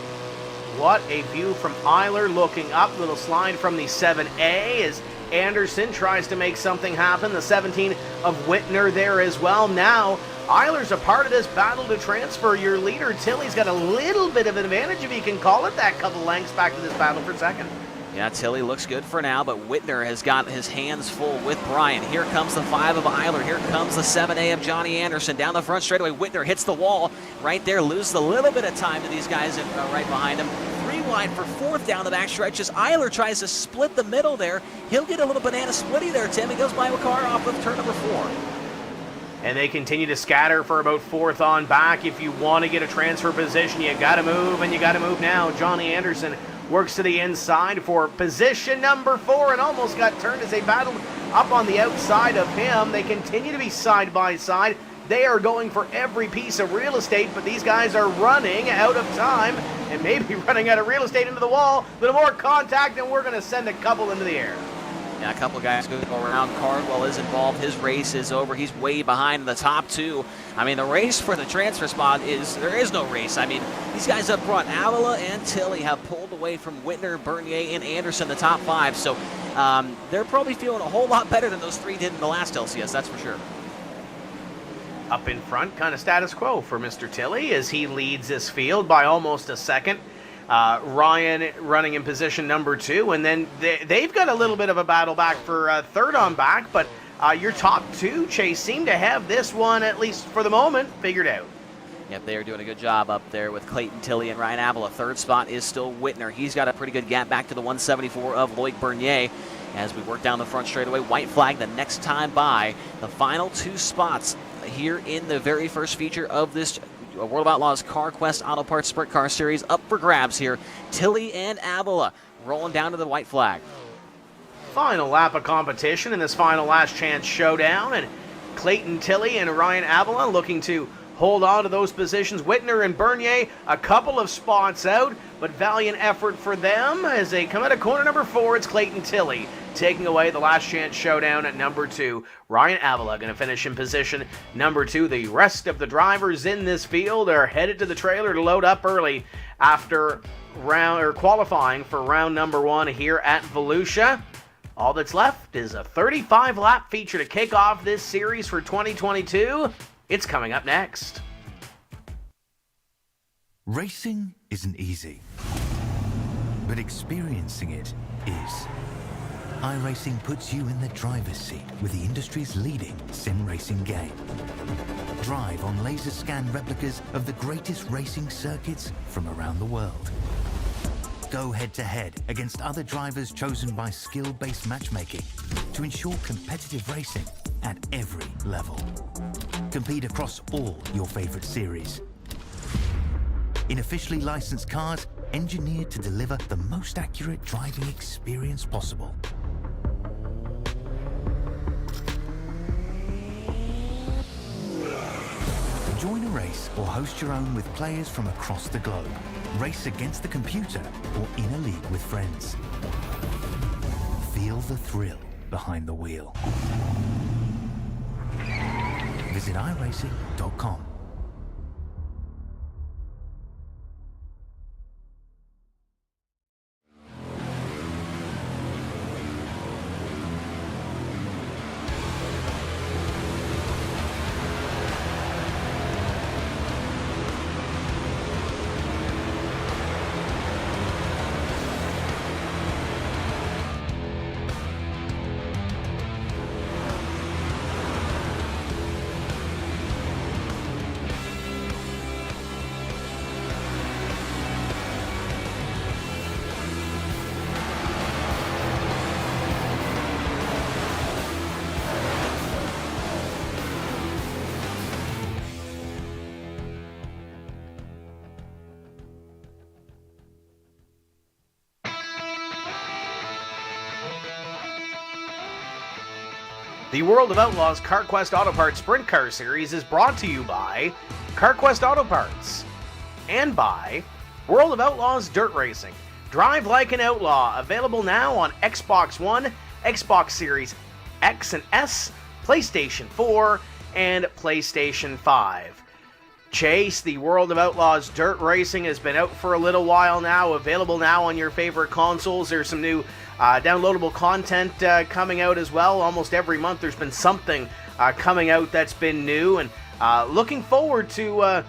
What a view from Eiler looking up. Little slide from the 7A as Anderson tries to make something happen. The 17 of Whitner there as well. Now Eiler's a part of this battle to transfer. Your leader, Tilley's got a little bit of an advantage, if you can call it that, couple lengths back to this battle for 2nd. Yeah, Tilley looks good for now, but Whitner has got his hands full with Bryan. Here comes the 5 of Eiler. Here comes the 7A of Johnny Anderson. Down the front straightaway, Whitner hits the wall right there, loses a little bit of time to these guys right behind him. 3 wide for 4th down the back stretch as Eiler tries to split the middle there. He'll get a little banana splitty there, Tim. He goes by a car off of turn number 4. And they continue to scatter for about 4th on back. If you want to get a transfer position, you got to move, and you got to move now. Johnny Anderson works to the inside for position number 4 and almost got turned as they battled up on the outside of him. They continue to be side by side. They are going for every piece of real estate, but these guys are running out of time and maybe running out of real estate into the wall. A little more contact, and we're going to send a couple into the air. Yeah, a couple of guys go around. Cardwell is involved. His race is over. He's way behind the top two. I mean, the race for the transfer spot there is no race. I mean, these guys up front, Avila and Tilly, have pulled away from Whitner, Bernier, and Anderson, the top five. So they're probably feeling a whole lot better than those three did in the last LCS, that's for sure. Up in front, kind of status quo for Mr. Tilly as he leads this field by almost a second. Ryan running in position number 2, and then they've got a little bit of a battle back for third on back, but your top two, Chase, seem to have this one, at least for the moment, figured out. Yep, they are doing a good job up there with Clayton Tilly and Ryan Avila. Third spot is still Whitner. He's got a pretty good gap back to the 174 of Loic Bernier. As we work down the front straightaway, white flag the next time by. The final two spots here in the very first feature of this World of Outlaws CarQuest Auto Parts Sprint Car Series up for grabs here. Tilly and Avila rolling down to the white flag. Final lap of competition in this final last chance showdown, and Clayton Tilly and Ryan Avila looking to hold on to those positions. Whitner and Bernier a couple of spots out, but valiant effort for them as they come out of corner number 4. It's Clayton Tilly taking away the last chance showdown at number 2. Ryan Avila going to finish in position number 2. The rest of the drivers in this field are headed to the trailer to load up early after qualifying for round number 1 here at Volusia. All that's left is a 35-lap feature to kick off this series for 2022. It's coming up next. Racing isn't easy, but experiencing it is. iRacing puts you in the driver's seat with the industry's leading sim racing game. Drive on laser scan replicas of the greatest racing circuits from around the world. Go head-to-head against other drivers chosen by skill-based matchmaking to ensure competitive racing at every level. Compete across all your favorite series. In officially licensed cars, engineered to deliver the most accurate driving experience possible. Join a race or host your own with players from across the globe. Race against the computer or in a league with friends. Feel the thrill behind the wheel. Visit iRacing.com. The World of Outlaws CarQuest Auto Parts Sprint Car Series is brought to you by CarQuest Auto Parts and by World of Outlaws Dirt Racing. Drive like an outlaw, available now on Xbox One, Xbox Series X and S, PlayStation 4, and PlayStation 5. Chase, the World of Outlaws Dirt Racing has been out for a little while now, available now on your favorite consoles. There's some new downloadable content coming out as well. Almost every month there's been something coming out that's been new, and looking forward to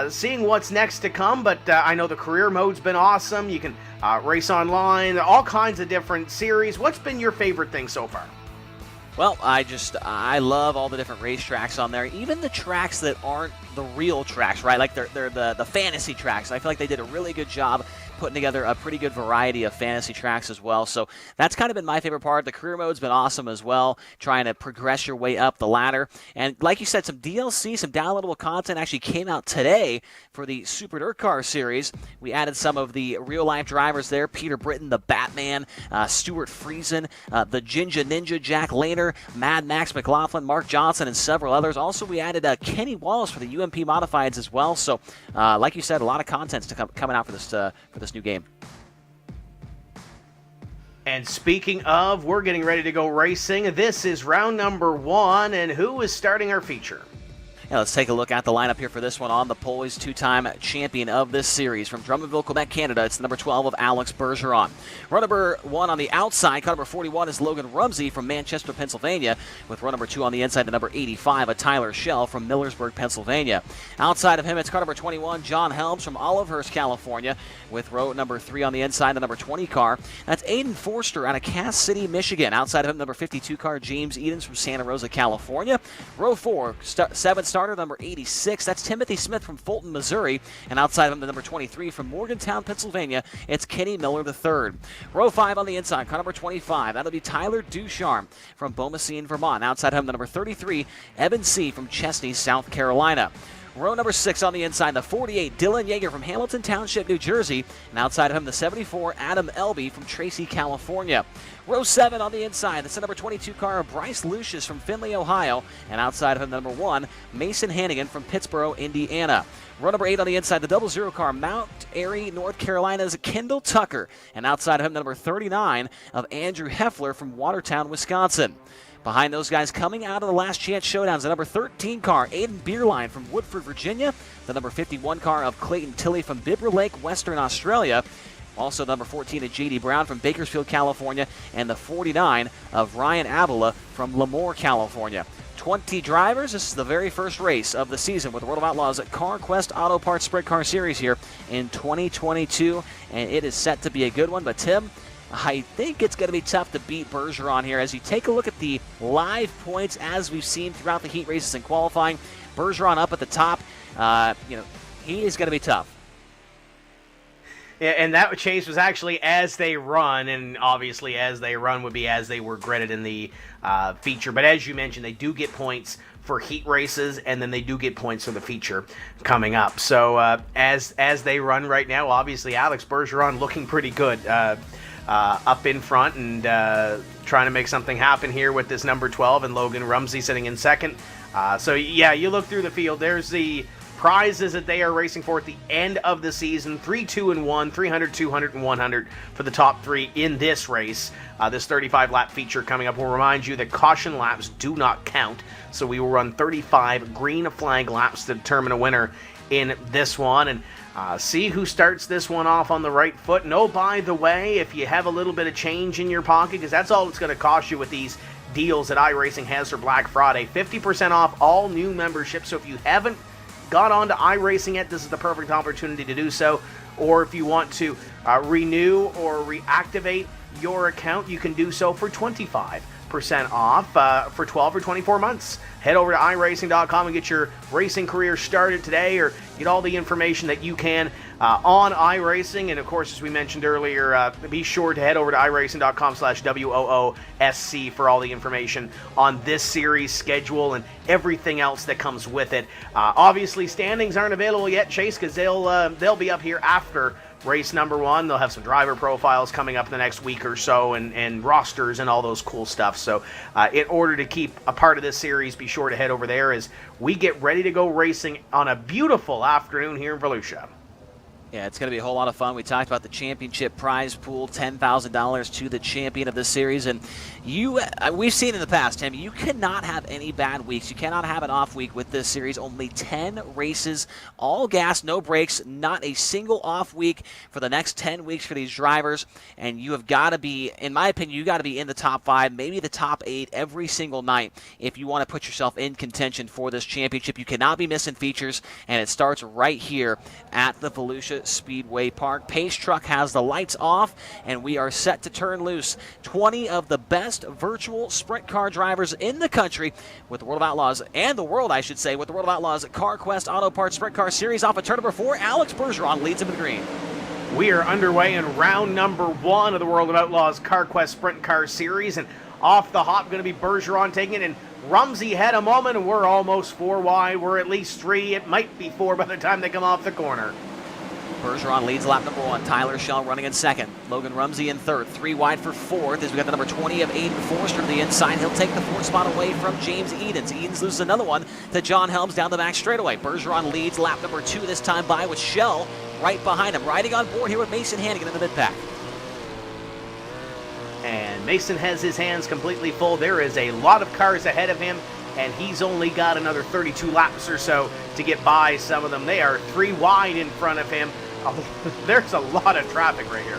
seeing what's next to come. But I know the career mode's been awesome. You can race online, all kinds of different series. What's been your favorite thing so far? Well, I love all the different racetracks on there, even the tracks that aren't the real tracks, right? Like they're the fantasy tracks. I feel like they did a really good job putting together a pretty good variety of fantasy tracks as well. So that's kind of been my favorite part. The career mode's been awesome as well, trying to progress your way up the ladder. And like you said, some DLC, some downloadable content actually came out today for the Super Dirt Car series. We added some of the real-life drivers there. Peter Britton, the Batman, Stuart Friesen, the Ginger Ninja, Jack Lehner, Mad Max McLaughlin, Mark Johnson, and several others. Also, we added Kenny Wallace for the UMP Modifieds as well. So, like you said, a lot of content's coming out for this new game. And speaking of, we're getting ready to go racing. This is round number 1, and who is starting our feature? Yeah, let's take a look at the lineup here for this one. On the pole, he's two-time champion of this series. From Drummondville, Quebec, Canada, it's the number 12 of Alex Bergeron. Run number 1 on the outside, car number 41 is Logan Rumsey from Manchester, Pennsylvania, with run number 2 on the inside, the number 85 of Tyler Schell from Millersburg, Pennsylvania. Outside of him, it's car number 21, John Helms from Olivehurst, California, with row number 3 on the inside, the number 20 car. That's Aiden Forster out of Cass City, Michigan. Outside of him, number 52 car, James Edens from Santa Rosa, California. Row 4, 7 starter, number 86. That's Timothy Smith from Fulton, Missouri. And outside of him, the number 23 from Morgantown, Pennsylvania, it's Kenny Miller III. Row 5 on the inside, car number 25. That'll be Tyler Ducharme from Beaumessine, Vermont. Outside of him, the number 33, Evan C. from Chesney, South Carolina. Row number 6 on the inside, the 48, Dylan Yeager from Hamilton Township, New Jersey. And outside of him, the 74, Adam Elby from Tracy, California. Row 7 on the inside, that's the number 22 car, Bryce Lucius from Findlay, Ohio. And outside of him, the number 1, Mason Hannigan from Pittsburgh, Indiana. Row number 8 on the inside, the 00 car, Mount Airy, North Carolina's Kendall Tucker. And outside of him, the number 39 of Andrew Heffler from Watertown, Wisconsin. Behind those guys coming out of the last chance showdowns, the number 13 car, Aiden Beerline from Woodford, Virginia. The number 51 car of Clayton Tilley from Bibra Lake, Western Australia. Also, the number 14 of J.D. Brown from Bakersfield, California. And the 49 of Ryan Avila from Lemoore, California. 20 drivers. This is the very first race of the season with the World of Outlaws at CarQuest Auto Parts Sprint Car Series here in 2022. And it is set to be a good one. But, Tim, I think it's going to be tough to beat Bergeron here. As you take a look at the live points as we've seen throughout the heat races and qualifying, Bergeron up at the top. He is going to be tough. Yeah, and that chase was actually as they run, and obviously as they run would be as they were gridded in the feature. But as you mentioned, they do get points for heat races, and then they do get points for the feature coming up. So as they run right now, obviously Alex Bergeron looking pretty good. Up in front and trying to make something happen here with this number 12 and Logan Rumsey sitting in second. So yeah, you look through the field, there's the prizes that they are racing for at the end of the season. 3, 2, and 1, 300, 200, and 100 for the top 3 in this race. This 35-lap feature coming up will remind you that caution laps do not count. So we will run 35 green flag laps to determine a winner in this one. And see who starts this one off on the right foot. And oh, by the way, if you have a little bit of change in your pocket, because that's all it's going to cost you with these deals that iRacing has for Black Friday, 50% off all new memberships. So if you haven't got on to iRacing yet, this is the perfect opportunity to do so. Or if you want to renew or reactivate your account, you can do so for 25% off for 12 or 24 months. Head over to iRacing.com and get your racing career started today, or get all the information that you can on iRacing. And of course, as we mentioned earlier, be sure to head over to iRacing.com/WOOSC for all the information on this series schedule and everything else that comes with it. Obviously, standings aren't available yet, Chase, because they'll be up here after race number 1. They'll have some driver profiles coming up in the next week or so, and rosters and all those cool stuff. So in order to keep a part of this series, be sure to head over there as we get ready to go racing on a beautiful afternoon here in Volusia. Yeah, it's going to be a whole lot of fun. We talked about the championship prize pool, $10,000 to the champion of this series. And we've seen in the past, Tim, you cannot have any bad weeks. You cannot have an off week with this series. Only 10 races, all gas, no brakes, not a single off week for the next 10 weeks for these drivers. And you have got to be, in my opinion, you got to be in the top 5, maybe the top 8 every single night if you want to put yourself in contention for this championship. You cannot be missing features, and it starts right here at the Volusia Speedway Park. Pace Truck has the lights off, and we are set to turn loose 20 of the best virtual sprint car drivers in the country with the World of Outlaws, and the world, I should say, with the World of Outlaws CarQuest Auto Parts Sprint Car Series. Off of turn number 4, Alex Bergeron leads him in the green. We are underway in round number 1 of the World of Outlaws CarQuest Sprint Car Series, and off the hop going to be Bergeron taking it, and Rumsey had a moment, and we're almost 4 wide. We're at least 3. It might be 4 by the time they come off the corner. Bergeron leads lap number 1. Tyler Schell running in second. Logan Rumsey in third. 3 wide for fourth as we got the number 20 of Aiden Forster to the inside. He'll take the fourth spot away from James Edens. Edens loses another one to John Helms down the back straightaway. Bergeron leads lap number 2 this time by with Schell right behind him. Riding on board here with Mason Hannigan in the mid-pack. And Mason has his hands completely full. There is a lot of cars ahead of him, and he's only got another 32 laps or so to get by some of them. They are 3 wide in front of him. There's a lot of traffic right here.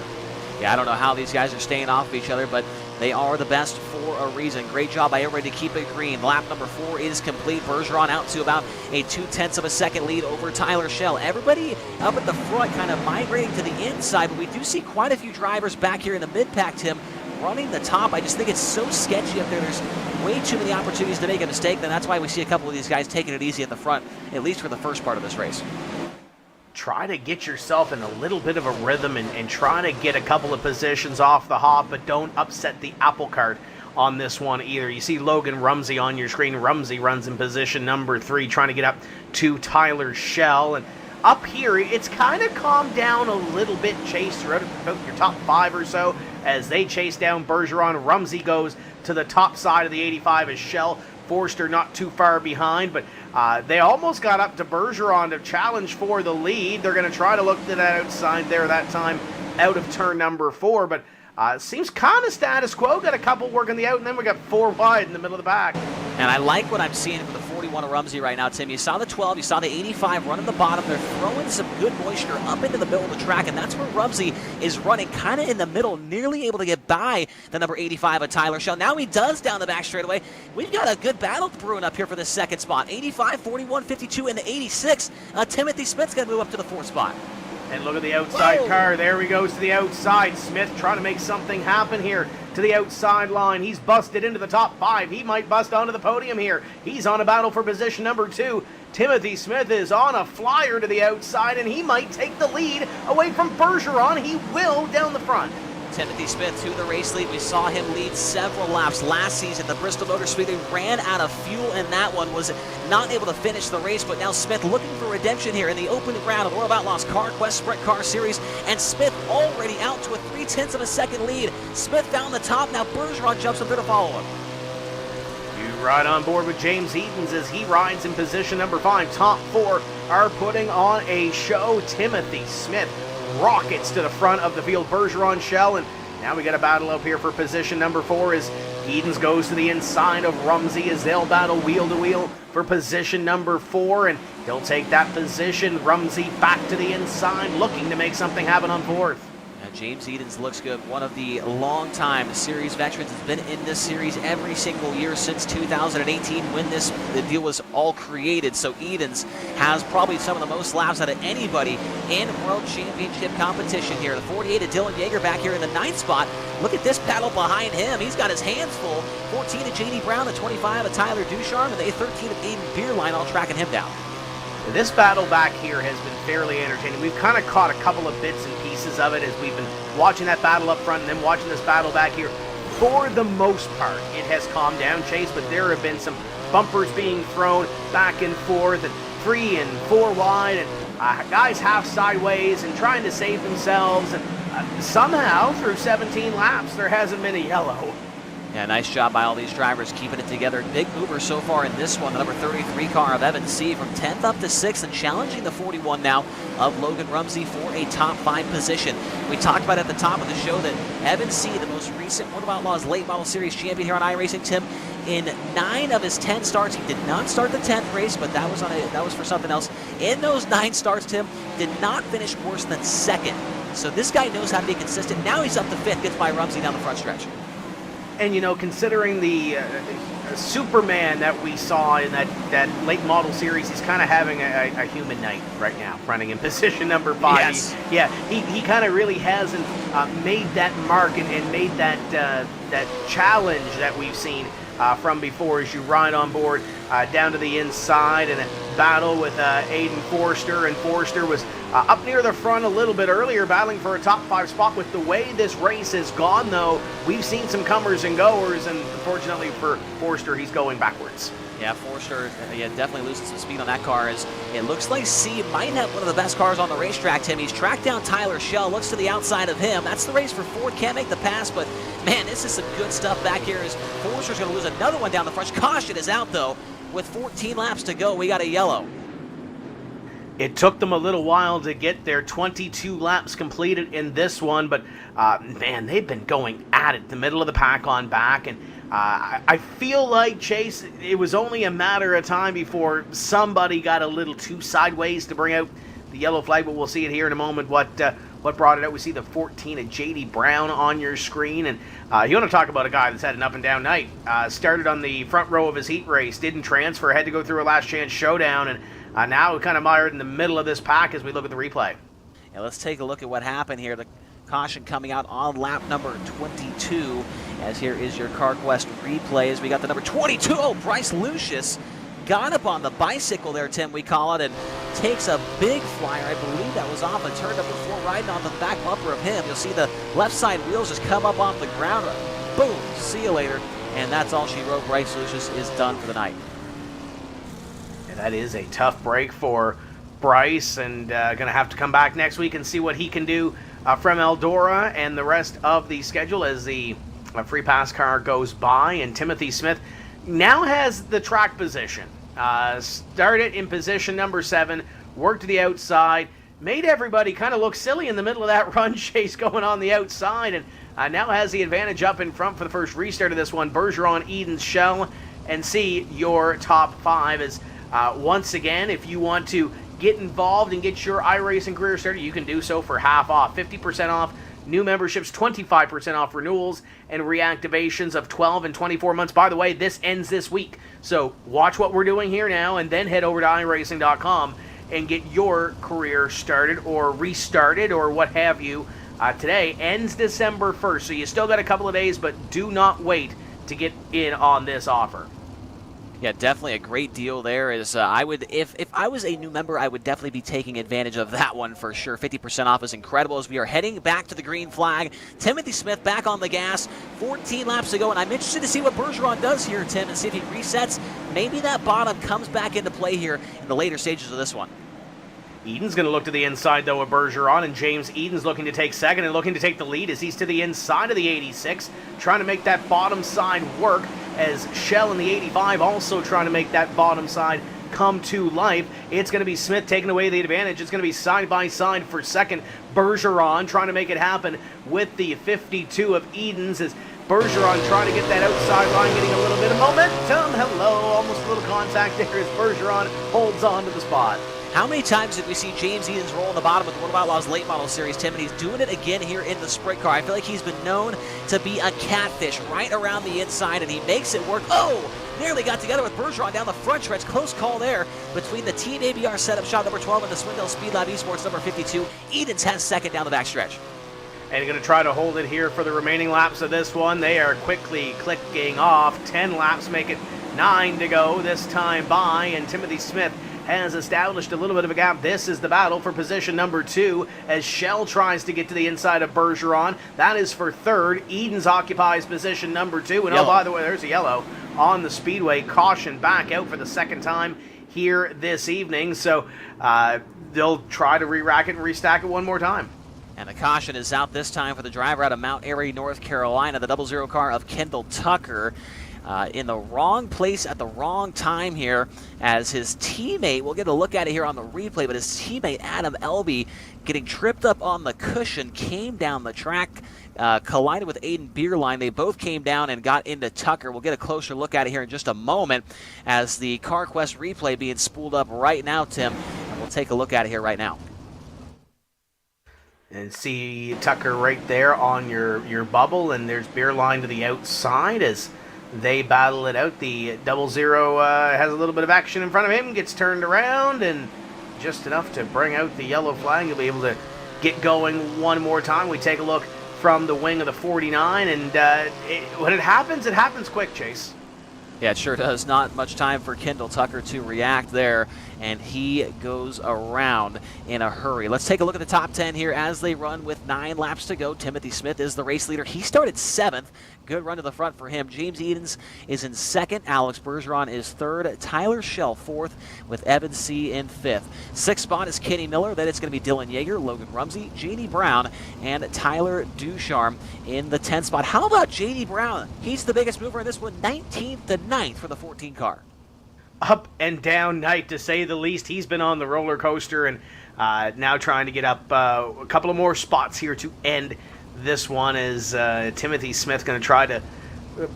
Yeah, I don't know how these guys are staying off of each other, but they are the best for a reason. Great job by everybody to keep it green. Lap number 4 is complete. Bergeron out to about a 0.2 of a second lead over Tyler Schell. Everybody up at the front kind of migrating to the inside, but we do see quite a few drivers back here in the mid-pack, Tim, running the top. I just think it's so sketchy up there. There's way too many opportunities to make a mistake, and that's why we see a couple of these guys taking it easy at the front, at least for the first part of this race. Try to get yourself in a little bit of a rhythm and try to get a couple of positions off the hop, but don't upset the apple cart on this one either. You see Logan Rumsey on your screen. Rumsey runs in position number 3, trying to get up to Tyler Schell. And up here, it's kind of calmed down a little bit. Chase throughout your top 5 or so as they chase down Bergeron. Rumsey goes to the top side of the 85 as Schell. Forster not too far behind, but they almost got up to Bergeron to challenge for the lead. They're going to try to look to that outside there that time out of turn number 4, but seems kind of status quo. Got a couple working the out, and then we got 4 wide in the middle of the back. And I like what I'm seeing for the 41 of Rumsey right now, Tim. You saw the 12, you saw the 85 running the bottom. They're throwing some good moisture up into the middle of the track, and that's where Rumsey is running kind of in the middle, nearly able to get by the number 85 of Tyler Schell. Now he does down the back straightaway. We've got a good battle brewing up here for the second spot. 85, 41, 52, and the 86. Timothy Smith's going to move up to the 4th spot. And look at the outside car. There he goes to the outside. Smith trying to make something happen here to the outside line. He's busted into the top 5. He might bust onto the podium here. He's on a battle for position number 2. Timothy Smith is on a flyer to the outside, and he might take the lead away from Bergeron. He will down the front. Timothy Smith to the race lead. We saw him lead several laps last season. The Bristol Motor Speedway ran out of fuel in that one, was not able to finish the race, but now Smith looking for redemption here in the opening round of the World of Outlaws CarQuest Sprint Car Series, and Smith already out to a 0.3 of a second lead. Smith down the top, now Bergeron jumps up there to follow him. You ride on board with James Edens as he rides in position number 5. Top 4 are putting on a show. Timothy Smith rockets to the front of the field. Bergeron, Schell, and now we got a battle up here for position number 4 as Edens goes to the inside of Rumsey as they'll battle wheel to wheel for position number 4, and he'll take that position. Rumsey back to the inside, looking to make something happen on 4th. James Edens looks good. One of the long-time series veterans, has been in this series every single year since 2018 when the deal was all created. So Edens has probably some of the most laps out of anybody in World Championship competition here. The 48 of Dylan Yeager back here in the 9th spot. Look at this battle behind him. He's got his hands full. 14 of J.D. Brown, the 25 of Tyler Ducharme, and the 13 of Aiden Beerline all tracking him down. This battle back here has been fairly entertaining. We've kind of caught a couple of bits and pieces of it as we've been watching that battle up front and then watching this battle back here. For the most part, it has calmed down, Chase, but there have been some bumpers being thrown back and forth, and 3 and 4 wide, and guys half sideways and trying to save themselves. And somehow, through 17 laps, there hasn't been a yellow. Yeah, nice job by all these drivers keeping it together. Big mover so far in this one, the number 33 car of Evan C. from 10th up to 6th and challenging the 41 now of Logan Rumsey for a top 5 position. We talked about at the top of the show that Evan C., the most recent World of Outlaws late model series champion here on iRacing, Tim, in 9 of his 10 starts, he did not start the 10th race, but that was for something else. In those 9 starts, Tim, did not finish worse than 2nd. So this guy knows how to be consistent. Now he's up to 5th, gets by Rumsey down the front stretch. And, you know, considering the Superman that we saw in that late model series, he's kind of having a human night right now, running in position number 5. Yes. He kind of really hasn't made that mark and made that challenge that we've seen from before as you ride on board down to the inside and a battle with Aiden Forster, and Forster was up near the front a little bit earlier, battling for a top 5 spot. With the way this race has gone, though, we've seen some comers and goers, and unfortunately for Forster, he's going backwards. Yeah, Forster, definitely losing some speed on that car. As it looks like C might have one of the best cars on the racetrack, Tim. He's tracked down Tyler Schell, looks to the outside of him. That's the race for Ford. Can't make the pass, but man, this is some good stuff back here as Forster's going to lose another one down the front. Caution is out, though. With 14 laps to go, we got a yellow. It took them a little while to get their 22 laps completed in this one, but man, they've been going at it, the middle of the pack on back, and I feel like, Chase, it was only a matter of time before somebody got a little too sideways to bring out the yellow flag, but we'll see it here in a moment what brought it out. We see the 14 of J.D. Brown on your screen, and you want to talk about a guy that's had an up-and-down night. Started on the front row of his heat race, didn't transfer, had to go through a last-chance showdown, and now kind of mired in the middle of this pack as we look at the replay. Yeah, let's take a look at what happened here. The caution coming out on lap number 22, as here is your CarQuest replay as we got the number 22. Oh, Bryce Lucius got up on the bicycle there, Tim, we call it, and takes a big flyer. I believe that was off a turn number 4, riding on the back bumper of him. You'll see the left side wheels just come up off the ground. Boom, see you later. And that's all she wrote. Bryce Lucius is done for the night. And that is a tough break for Bryce, and going to have to come back next week and see what he can do from Eldora and the rest of the schedule as the free pass car goes by. And Timothy Smith now has the track position. Started in position number 7, worked to the outside, made everybody kind of look silly in the middle of that run chase going on the outside, and now has the advantage up in front for the first restart of this one. Bergeron, Edens, Schell, and see your top 5 as once again, if you want to get involved and get your iRacing career started, you can do so for half off, 50% off new memberships, 25% off renewals, and reactivations of 12 and 24 months. By the way, this ends this week, so watch what we're doing here now and then head over to iRacing.com and get your career started or restarted or what have you. Today ends December 1st, so you still got a couple of days, but do not wait to get in on this offer. Yeah, definitely a great deal there. Is I would, if I was a new member, I would definitely be taking advantage of that one for sure. 50% off is incredible as we are heading back to the green flag. Timothy Smith back on the gas, 14 laps to go, and I'm interested to see what Bergeron does here, Tim, and see if he resets. Maybe that bottom comes back into play here in the later stages of this one. Eden's going to look to the inside, though, of Bergeron, and James Eden's looking to take second and looking to take the lead as he's to the inside of the 86, trying to make that bottom side work, as Schell in the 85 also trying to make that bottom side come to life. It's going to be Smith taking away the advantage. It's going to be side by side for second. Bergeron trying to make it happen with the 52 of Edens as Bergeron trying to get that outside line, getting a little bit of momentum. Hello, almost a little contact there as Bergeron holds on to the spot. How many times did we see James Edens roll in the bottom of the World of Outlaws late model series, Tim? And he's doing it again here in the sprint car. I feel like he's been known to be a catfish right around the inside, and he makes it work. Oh, nearly got together with Bergeron down the front stretch. Close call there between the Team ABR setup shot number 12 and the Swindell Speed Lab Esports number 52. Edens has second down the back stretch. And going to try to hold it here for the remaining laps of this one. They are quickly clicking off. 10 laps make it 9 to go this time by, and Timothy Smith has established a little bit of a gap. This is the battle for position number 2 as Schell tries to get to the inside of Bergeron. That is for third. Edens occupies position number 2. And yellow. Oh, by the way, there's a yellow on the Speedway. Caution back out for the second time here this evening. So they'll try to re-rack it and restack it one more time. And the caution is out this time for the driver out of Mount Airy, North Carolina, the 00 car of Kendall Tucker. In the wrong place at the wrong time here as his teammate, we'll get a look at it here on the replay, but his teammate Adam Elby getting tripped up on the cushion, came down the track, collided with Aiden Bierlein. They both came down and got into Tucker. We'll get a closer look at it here in just a moment as the CarQuest replay being spooled up right now, Tim, and we'll take a look at it here right now. And see Tucker right there on your bubble, and there's Bierlein to the outside as they battle it out. The 00 has a little bit of action in front of him, gets turned around, and just enough to bring out the yellow flag. He'll be able to get going one more time. We take a look from the wing of the 49, and when it happens quick, Chase. Yeah, it sure does. Not much time for Kendall Tucker to react there. and he goes around in a hurry. Let's take a look at the top 10 here as they run with 9 laps to go. Timothy Smith is the race leader. He started 7th. Good run to the front for him. James Edens is in 2nd. Alex Bergeron is 3rd. Tyler Schell 4th, with Evan C. in 5th. 6th spot is Kenny Miller. Then it's going to be Dylan Yeager, Logan Rumsey, J.D. Brown, and Tyler Ducharme in the 10th spot. How about J.D. Brown? He's the biggest mover in this one, 19th to 9th for the 14 car. Up and down night, to say the least. He's been on the roller coaster and now trying to get up a couple of more spots here to end this one, as Timothy Smith going to try to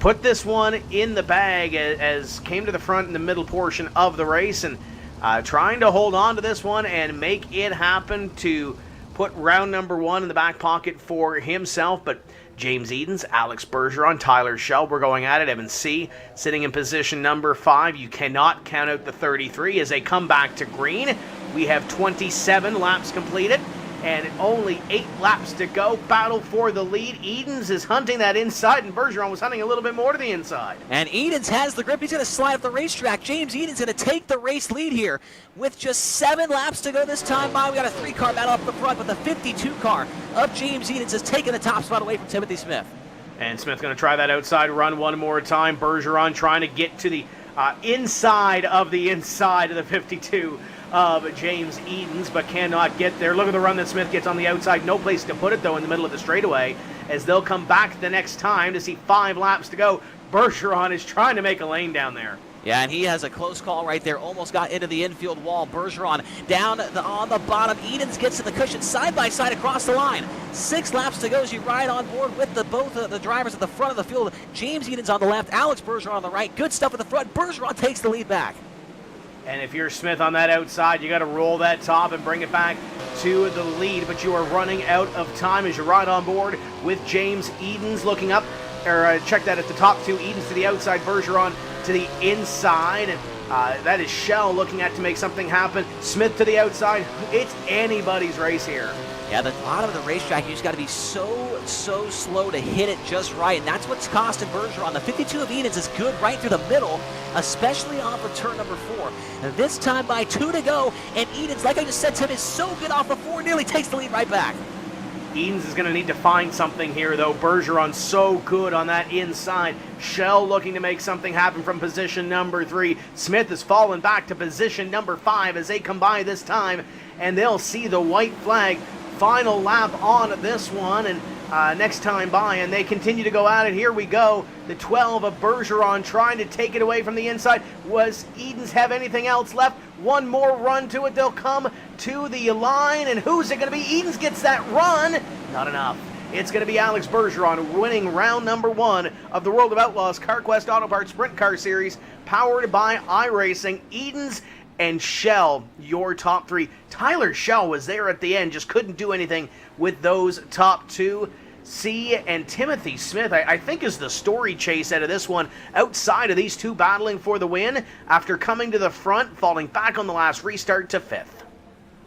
put this one in the bag, as came to the front in the middle portion of the race, and trying to hold on to this one and make it happen to put round number 1 in the back pocket for himself. But James Edens, Alex Bergeron, Tyler Schell, we're going at it. Evan C. sitting in position number 5. You cannot count out the 33 as they come back to green. We have 27 laps completed and only 8 laps to go. Battle for the lead. Edens is hunting that inside, and Bergeron was hunting a little bit more to the inside. And Edens has the grip. He's going to slide up the racetrack. James Edens going to take the race lead here with just 7 laps to go this time by. We got a 3-car battle up the front, but the 52 car of James Edens has taken the top spot away from Timothy Smith. And Smith going to try that outside run one more time. Bergeron trying to get to the inside of the 52 of James Edens, but cannot get there. Look at the run that Smith gets on the outside. No place to put it, though, in the middle of the straightaway, as they'll come back the next time to see 5 laps to go. Bergeron is trying to make a lane down there. Yeah, and he has a close call right there. Almost got into the infield wall. Bergeron down on the bottom. Edens gets to the cushion side by side across the line. 6 laps to go as you ride on board with both the drivers at the front of the field. James Edens on the left, Alex Bergeron on the right. Good stuff at the front. Bergeron takes the lead back. And if you're Smith on that outside, you got to roll that top and bring it back to the lead. But you are running out of time as you ride on board with James Edens looking up. Or check that at the top 2. Edens to the outside, Bergeron to the inside. And that is Schell looking at to make something happen. Smith to the outside. It's anybody's race here. Yeah, the bottom of the racetrack, you just got to be so slow to hit it just right, and that's what's costing Bergeron. The 52 of Edens is good right through the middle, especially off of turn number 4. And this time by 2 to go, and Edens, like I just said, Tim, is so good off the 4, nearly takes the lead right back. Edens is going to need to find something here, though. Bergeron so good on that inside. Schell looking to make something happen from position number 3. Smith has fallen back to position number 5 as they come by this time, and they'll see the white flag. Final lap on this one, and next time by, and they continue to go at it. Here we go. The 12 of Bergeron trying to take it away from the inside. Was Edens have anything else left? One more run to it. They'll come to the line, and who's it going to be? Edens gets that run. Not enough. It's going to be Alex Bergeron winning round number 1 of the World of Outlaws CarQuest Auto Parts Sprint Car Series, powered by iRacing. Edens and Schell, your top 3. Tyler Schell was there at the end, just couldn't do anything with those top 2. C and Timothy Smith, I think, is the story chase out of this one, outside of these 2 battling for the win after coming to the front, falling back on the last restart to 5th.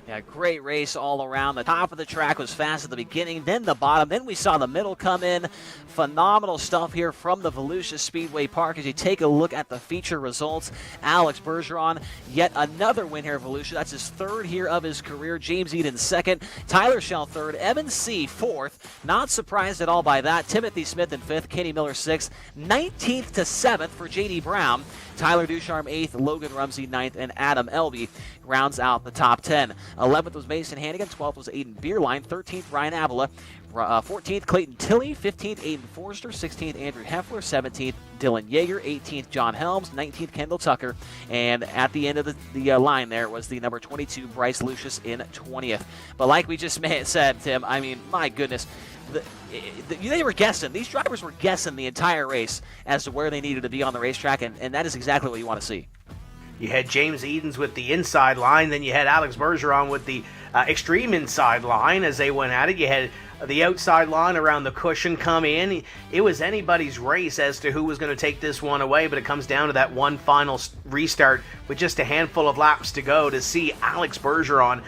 Yeah, great race all around. The top of the track was fast at the beginning, then the bottom. Then we saw the middle come in. Phenomenal stuff here from the Volusia Speedway Park as you take a look at the feature results. Alex Bergeron, yet another win here at Volusia. That's his 3rd here of his career. James Edens 2nd. Tyler Schell 3rd. Evan C. 4th. Not surprised at all by that. Timothy Smith in 5th. Kenny Miller 6th. 19th to 7th for J.D. Brown. Tyler Ducharme 8th, Logan Rumsey 9th, and Adam Elby rounds out the top 10. 11th was Mason Hannigan, 12th was Aiden Beerline, 13th Ryan Avila, 14th Clayton Tilley, 15th Aiden Forrester, 16th Andrew Heffler, 17th Dylan Yeager, 18th John Helms, 19th Kendall Tucker, and at the end of the line there was the number 22 Bryce Lucius in 20th. But like we just said, Tim, I mean, my goodness, they were guessing. These drivers were guessing the entire race as to where they needed to be on the racetrack, and that is exactly what you want to see. You had James Edens with the inside line, then you had Alex Bergeron with the extreme inside line as they went at it. You had the outside line around the cushion come in. It was anybody's race as to who was going to take this one away, but it comes down to that one final restart with just a handful of laps to go to see Alex Bergeron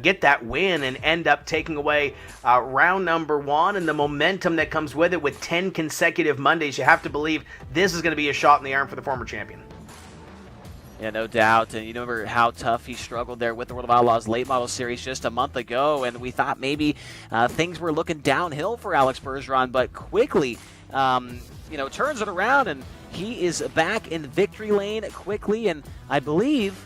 get that win and end up taking away round number 1, and the momentum that comes with it with 10 consecutive Mondays. You have to believe this is going to be a shot in the arm for the former champion. Yeah, no doubt. And you remember how tough he struggled there with the World of Outlaws Late Model Series just a month ago, and we thought maybe things were looking downhill for Alex Bergeron, but quickly, turns it around, and he is back in victory lane quickly, and I believe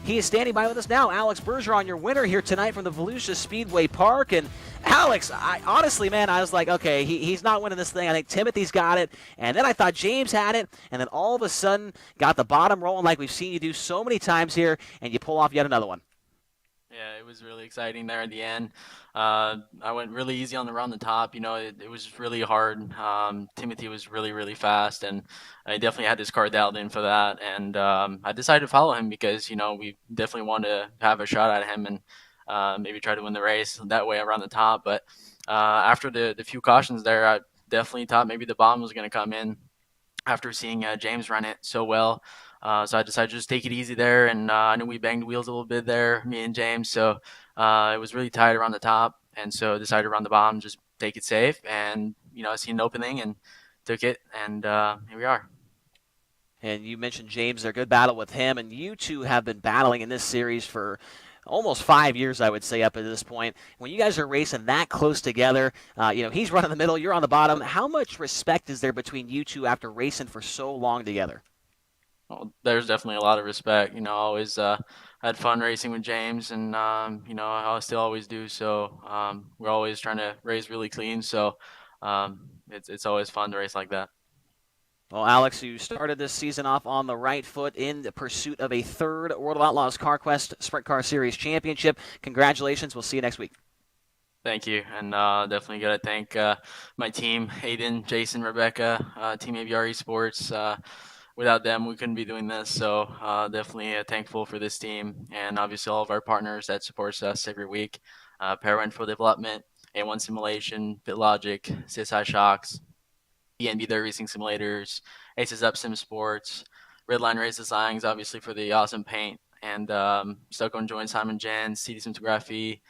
he is standing by with us now. Alex Bergeron, your winner here tonight from the Volusia Speedway Park. And Alex, I honestly, man, I was like, okay, he's not winning this thing. I think Timothy's got it. And then I thought James had it. And then all of a sudden got the bottom rolling like we've seen you do so many times here. And you pull off yet another one. Yeah, it was really exciting there at the end. I went really easy on the top. It was really hard. Timothy was really, really fast, and I definitely had his car dialed in for that. And I decided to follow him because, we definitely wanted to have a shot at him and maybe try to win the race that way around the top. But after the few cautions there, I definitely thought maybe the bomb was going to come in after seeing James run it so well. So I decided to just take it easy there, and I knew we banged wheels a little bit there, me and James, so it was really tight around the top, and so decided to run the bottom, just take it safe, and I seen an opening and took it, and here we are. And you mentioned James, their good battle with him, and you two have been battling in this series for almost 5 years, I would say, up at this point. When you guys are racing that close together, he's running the middle, you're on the bottom. How much respect is there between you two after racing for so long together? Well, there's definitely a lot of respect. I always had fun racing with James, and I still always do. So we're always trying to race really clean. So it's always fun to race like that. Well, Alex, you started this season off on the right foot in the pursuit of a third World of Outlaws CarQuest Sprint Car Series Championship. Congratulations. We'll see you next week. Thank you, and definitely got to thank my team, Hayden, Jason, Rebecca, Team ABR Esports. Without them, we couldn't be doing this. So definitely thankful for this team, and obviously all of our partners that supports us every week. Parawen for Development, A1 Simulation, BitLogic, CSI Shocks, DNB Their Racing Simulators, Aces Up Sim Sports, Redline Race Designs, obviously for the awesome paint, and Stuck on Joint Simon Jens, CD Cinematography,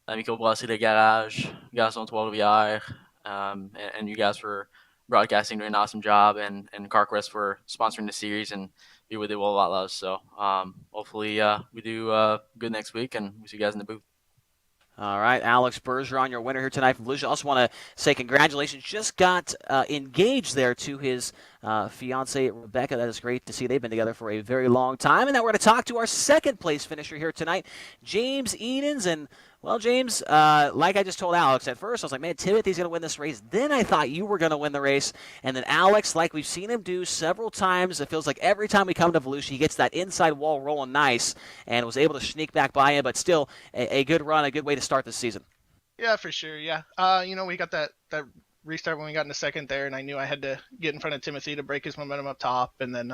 Amico Brasserie de Garage, Gaston Trois-Rivières, and you guys for broadcasting, doing an awesome job, and CarQuest for sponsoring the series and be with the World of Outlaws. So hopefully we do good next week, and we'll see you guys in the booth. All right, Alex Bergeron, your winner here tonight from Volusia. Also want to say congratulations. Just got engaged there to his fiancée, Rebecca. That is great to see. They've been together for a very long time. And now we're going to talk to our second place finisher here tonight, James Edens. And, well, James, like I just told Alex, at first I was like, man, Timothy's going to win this race. Then I thought you were going to win the race. And then Alex, like we've seen him do several times, it feels like every time we come to Volusia, he gets that inside wall rolling nice and was able to sneak back by him. But still, a good run, a good way to start the season. Yeah, for sure. Yeah. We got that restart when we got into second there, and I knew I had to get in front of Timothy to break his momentum up top, and then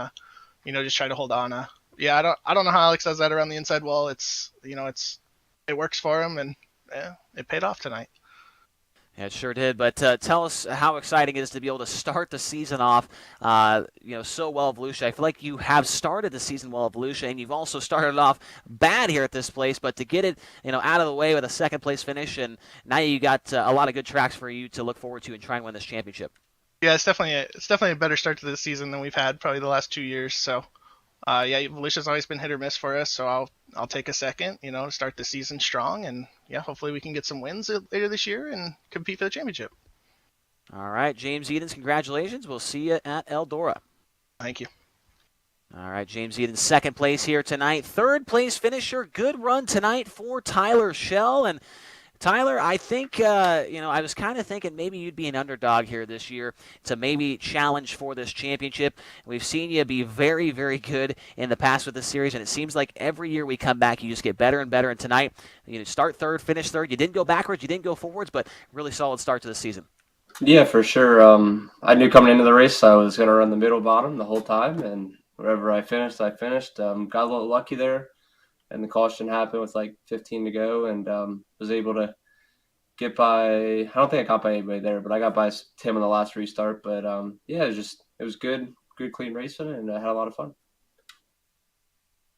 just try to hold on. I don't know how Alex does that around the inside wall. It works for him, and yeah, it paid off tonight. Yeah, it sure did. But tell us how exciting it is to be able to start the season off, so well at Volusia. I feel like you have started the season well at Volusia, and you've also started off bad here at this place. But to get it, out of the way with a second place finish, and now you got a lot of good tracks for you to look forward to and try and win this championship. Yeah, it's definitely a better start to this season than we've had probably the last 2 years. So, Volusia's always been hit or miss for us. So I'll take a second, to start the season strong, and hopefully we can get some wins later this year and compete for the championship. All right, James Edens, congratulations. We'll see you at Eldora. Thank you. All right, James Edens, second place here tonight. Third place finisher, good run tonight for Tyler Schell. And Tyler, I think, I was kind of thinking maybe you'd be an underdog here this year to maybe challenge for this championship. We've seen you be very, very good in the past with this series, and it seems like every year we come back, you just get better and better. And tonight, start third, finish third. You didn't go backwards, you didn't go forwards, but really solid start to the season. Yeah, for sure. I knew coming into the race I was going to run the middle bottom the whole time, and wherever I finished, I finished. Got a little lucky there. And the caution happened with like 15 to go, and was able to get by. I don't think I got by anybody there, but I got by Tim on the last restart. But it was good clean racing, and I had a lot of fun.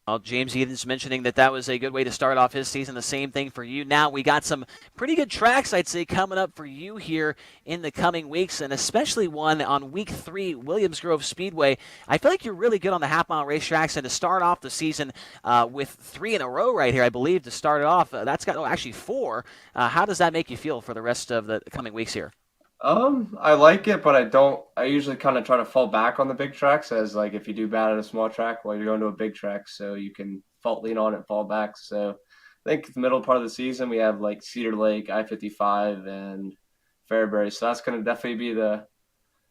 Well, James Edens mentioning that was a good way to start off his season. The same thing for you. Now we got some pretty good tracks, I'd say, coming up for you here in the coming weeks, and especially one on week 3, Williams Grove Speedway. I feel like you're really good on the half-mile racetracks, and to start off the season with 3 in a row right here, I believe, to start it off. That's got actually 4. How does that make you feel for the rest of the coming weeks here? I like it, but I don't. I usually kind of try to fall back on the big tracks, as like if you do bad at a small track, well, you're going to a big track, so you can lean on it, fall back. So I think the middle part of the season we have like Cedar Lake, I-55, and Fairbury. So that's going to definitely be the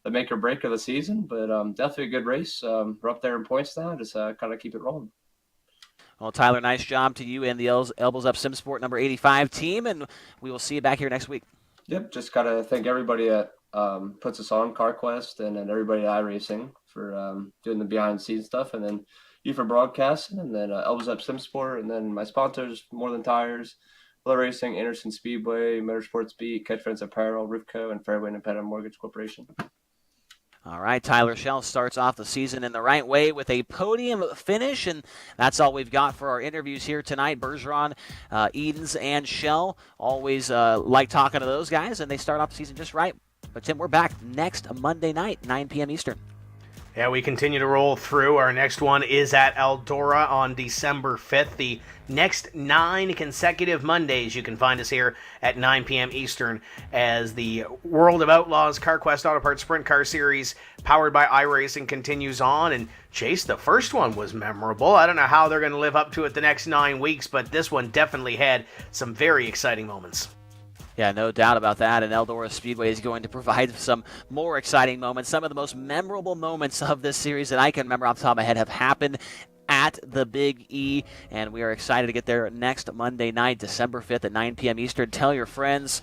make or break of the season. But definitely a good race. We're up there in points now. Just kind of keep it rolling. Well, Tyler, nice job to you and the Elbows Up SimSport number 85 team, and we will see you back here next week. Yep, just got to thank everybody that puts us on, CarQuest, and then everybody at iRacing for doing the behind-the-scenes stuff, and then you for broadcasting, and then Elbows Up SimSport, and then my sponsors, More Than Tires, Low Racing, Anderson Speedway, Motorsports Beat, Catch Fence Apparel, Rivco, and Fairway Independent Mortgage Corporation. All right, Tyler Schell starts off the season in the right way with a podium finish, and that's all we've got for our interviews here tonight. Bergeron, Edens, and Schell. Always like talking to those guys, and they start off the season just right. But, Tim, we're back next Monday night, 9 p.m. Eastern. Yeah, we continue to roll through. Our next one is at Eldora on December 5th. The next 9 consecutive Mondays, you can find us here at 9 p.m. Eastern as the World of Outlaws CarQuest Auto Parts Sprint Car Series powered by iRacing continues on. And Chase, the first one was memorable. I don't know how they're going to live up to it the next 9 weeks, but this one definitely had some very exciting moments. Yeah, no doubt about that, and Eldora Speedway is going to provide some more exciting moments. Some of the most memorable moments of this series that I can remember off the top of my head have happened at the Big E, and we are excited to get there next Monday night, December 5th at 9 p.m. Eastern. Tell your friends,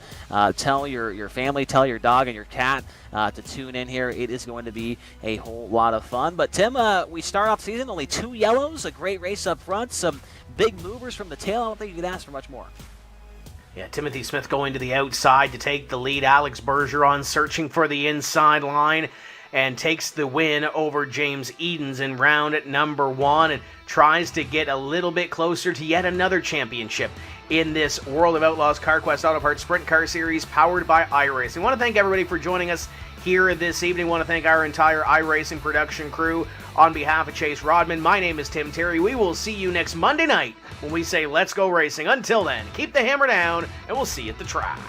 tell your family, tell your dog and your cat to tune in here. It is going to be a whole lot of fun. But, Tim, we start off the season, only 2 yellows, a great race up front, some big movers from the tail. I don't think you could ask for much more. Yeah, Timothy Smith going to the outside to take the lead. Alex Bergeron searching for the inside line and takes the win over James Edens in round number 1 and tries to get a little bit closer to yet another championship in this World of Outlaws CarQuest Auto Parts Sprint Car Series powered by iRacing. I want to thank everybody for joining us here this evening. I want to thank our entire iRacing production crew. On behalf of Chase Rodman, my name is Tim Terry. We will see you next Monday night when we say let's go racing. Until then, keep the hammer down, and we'll see you at the track.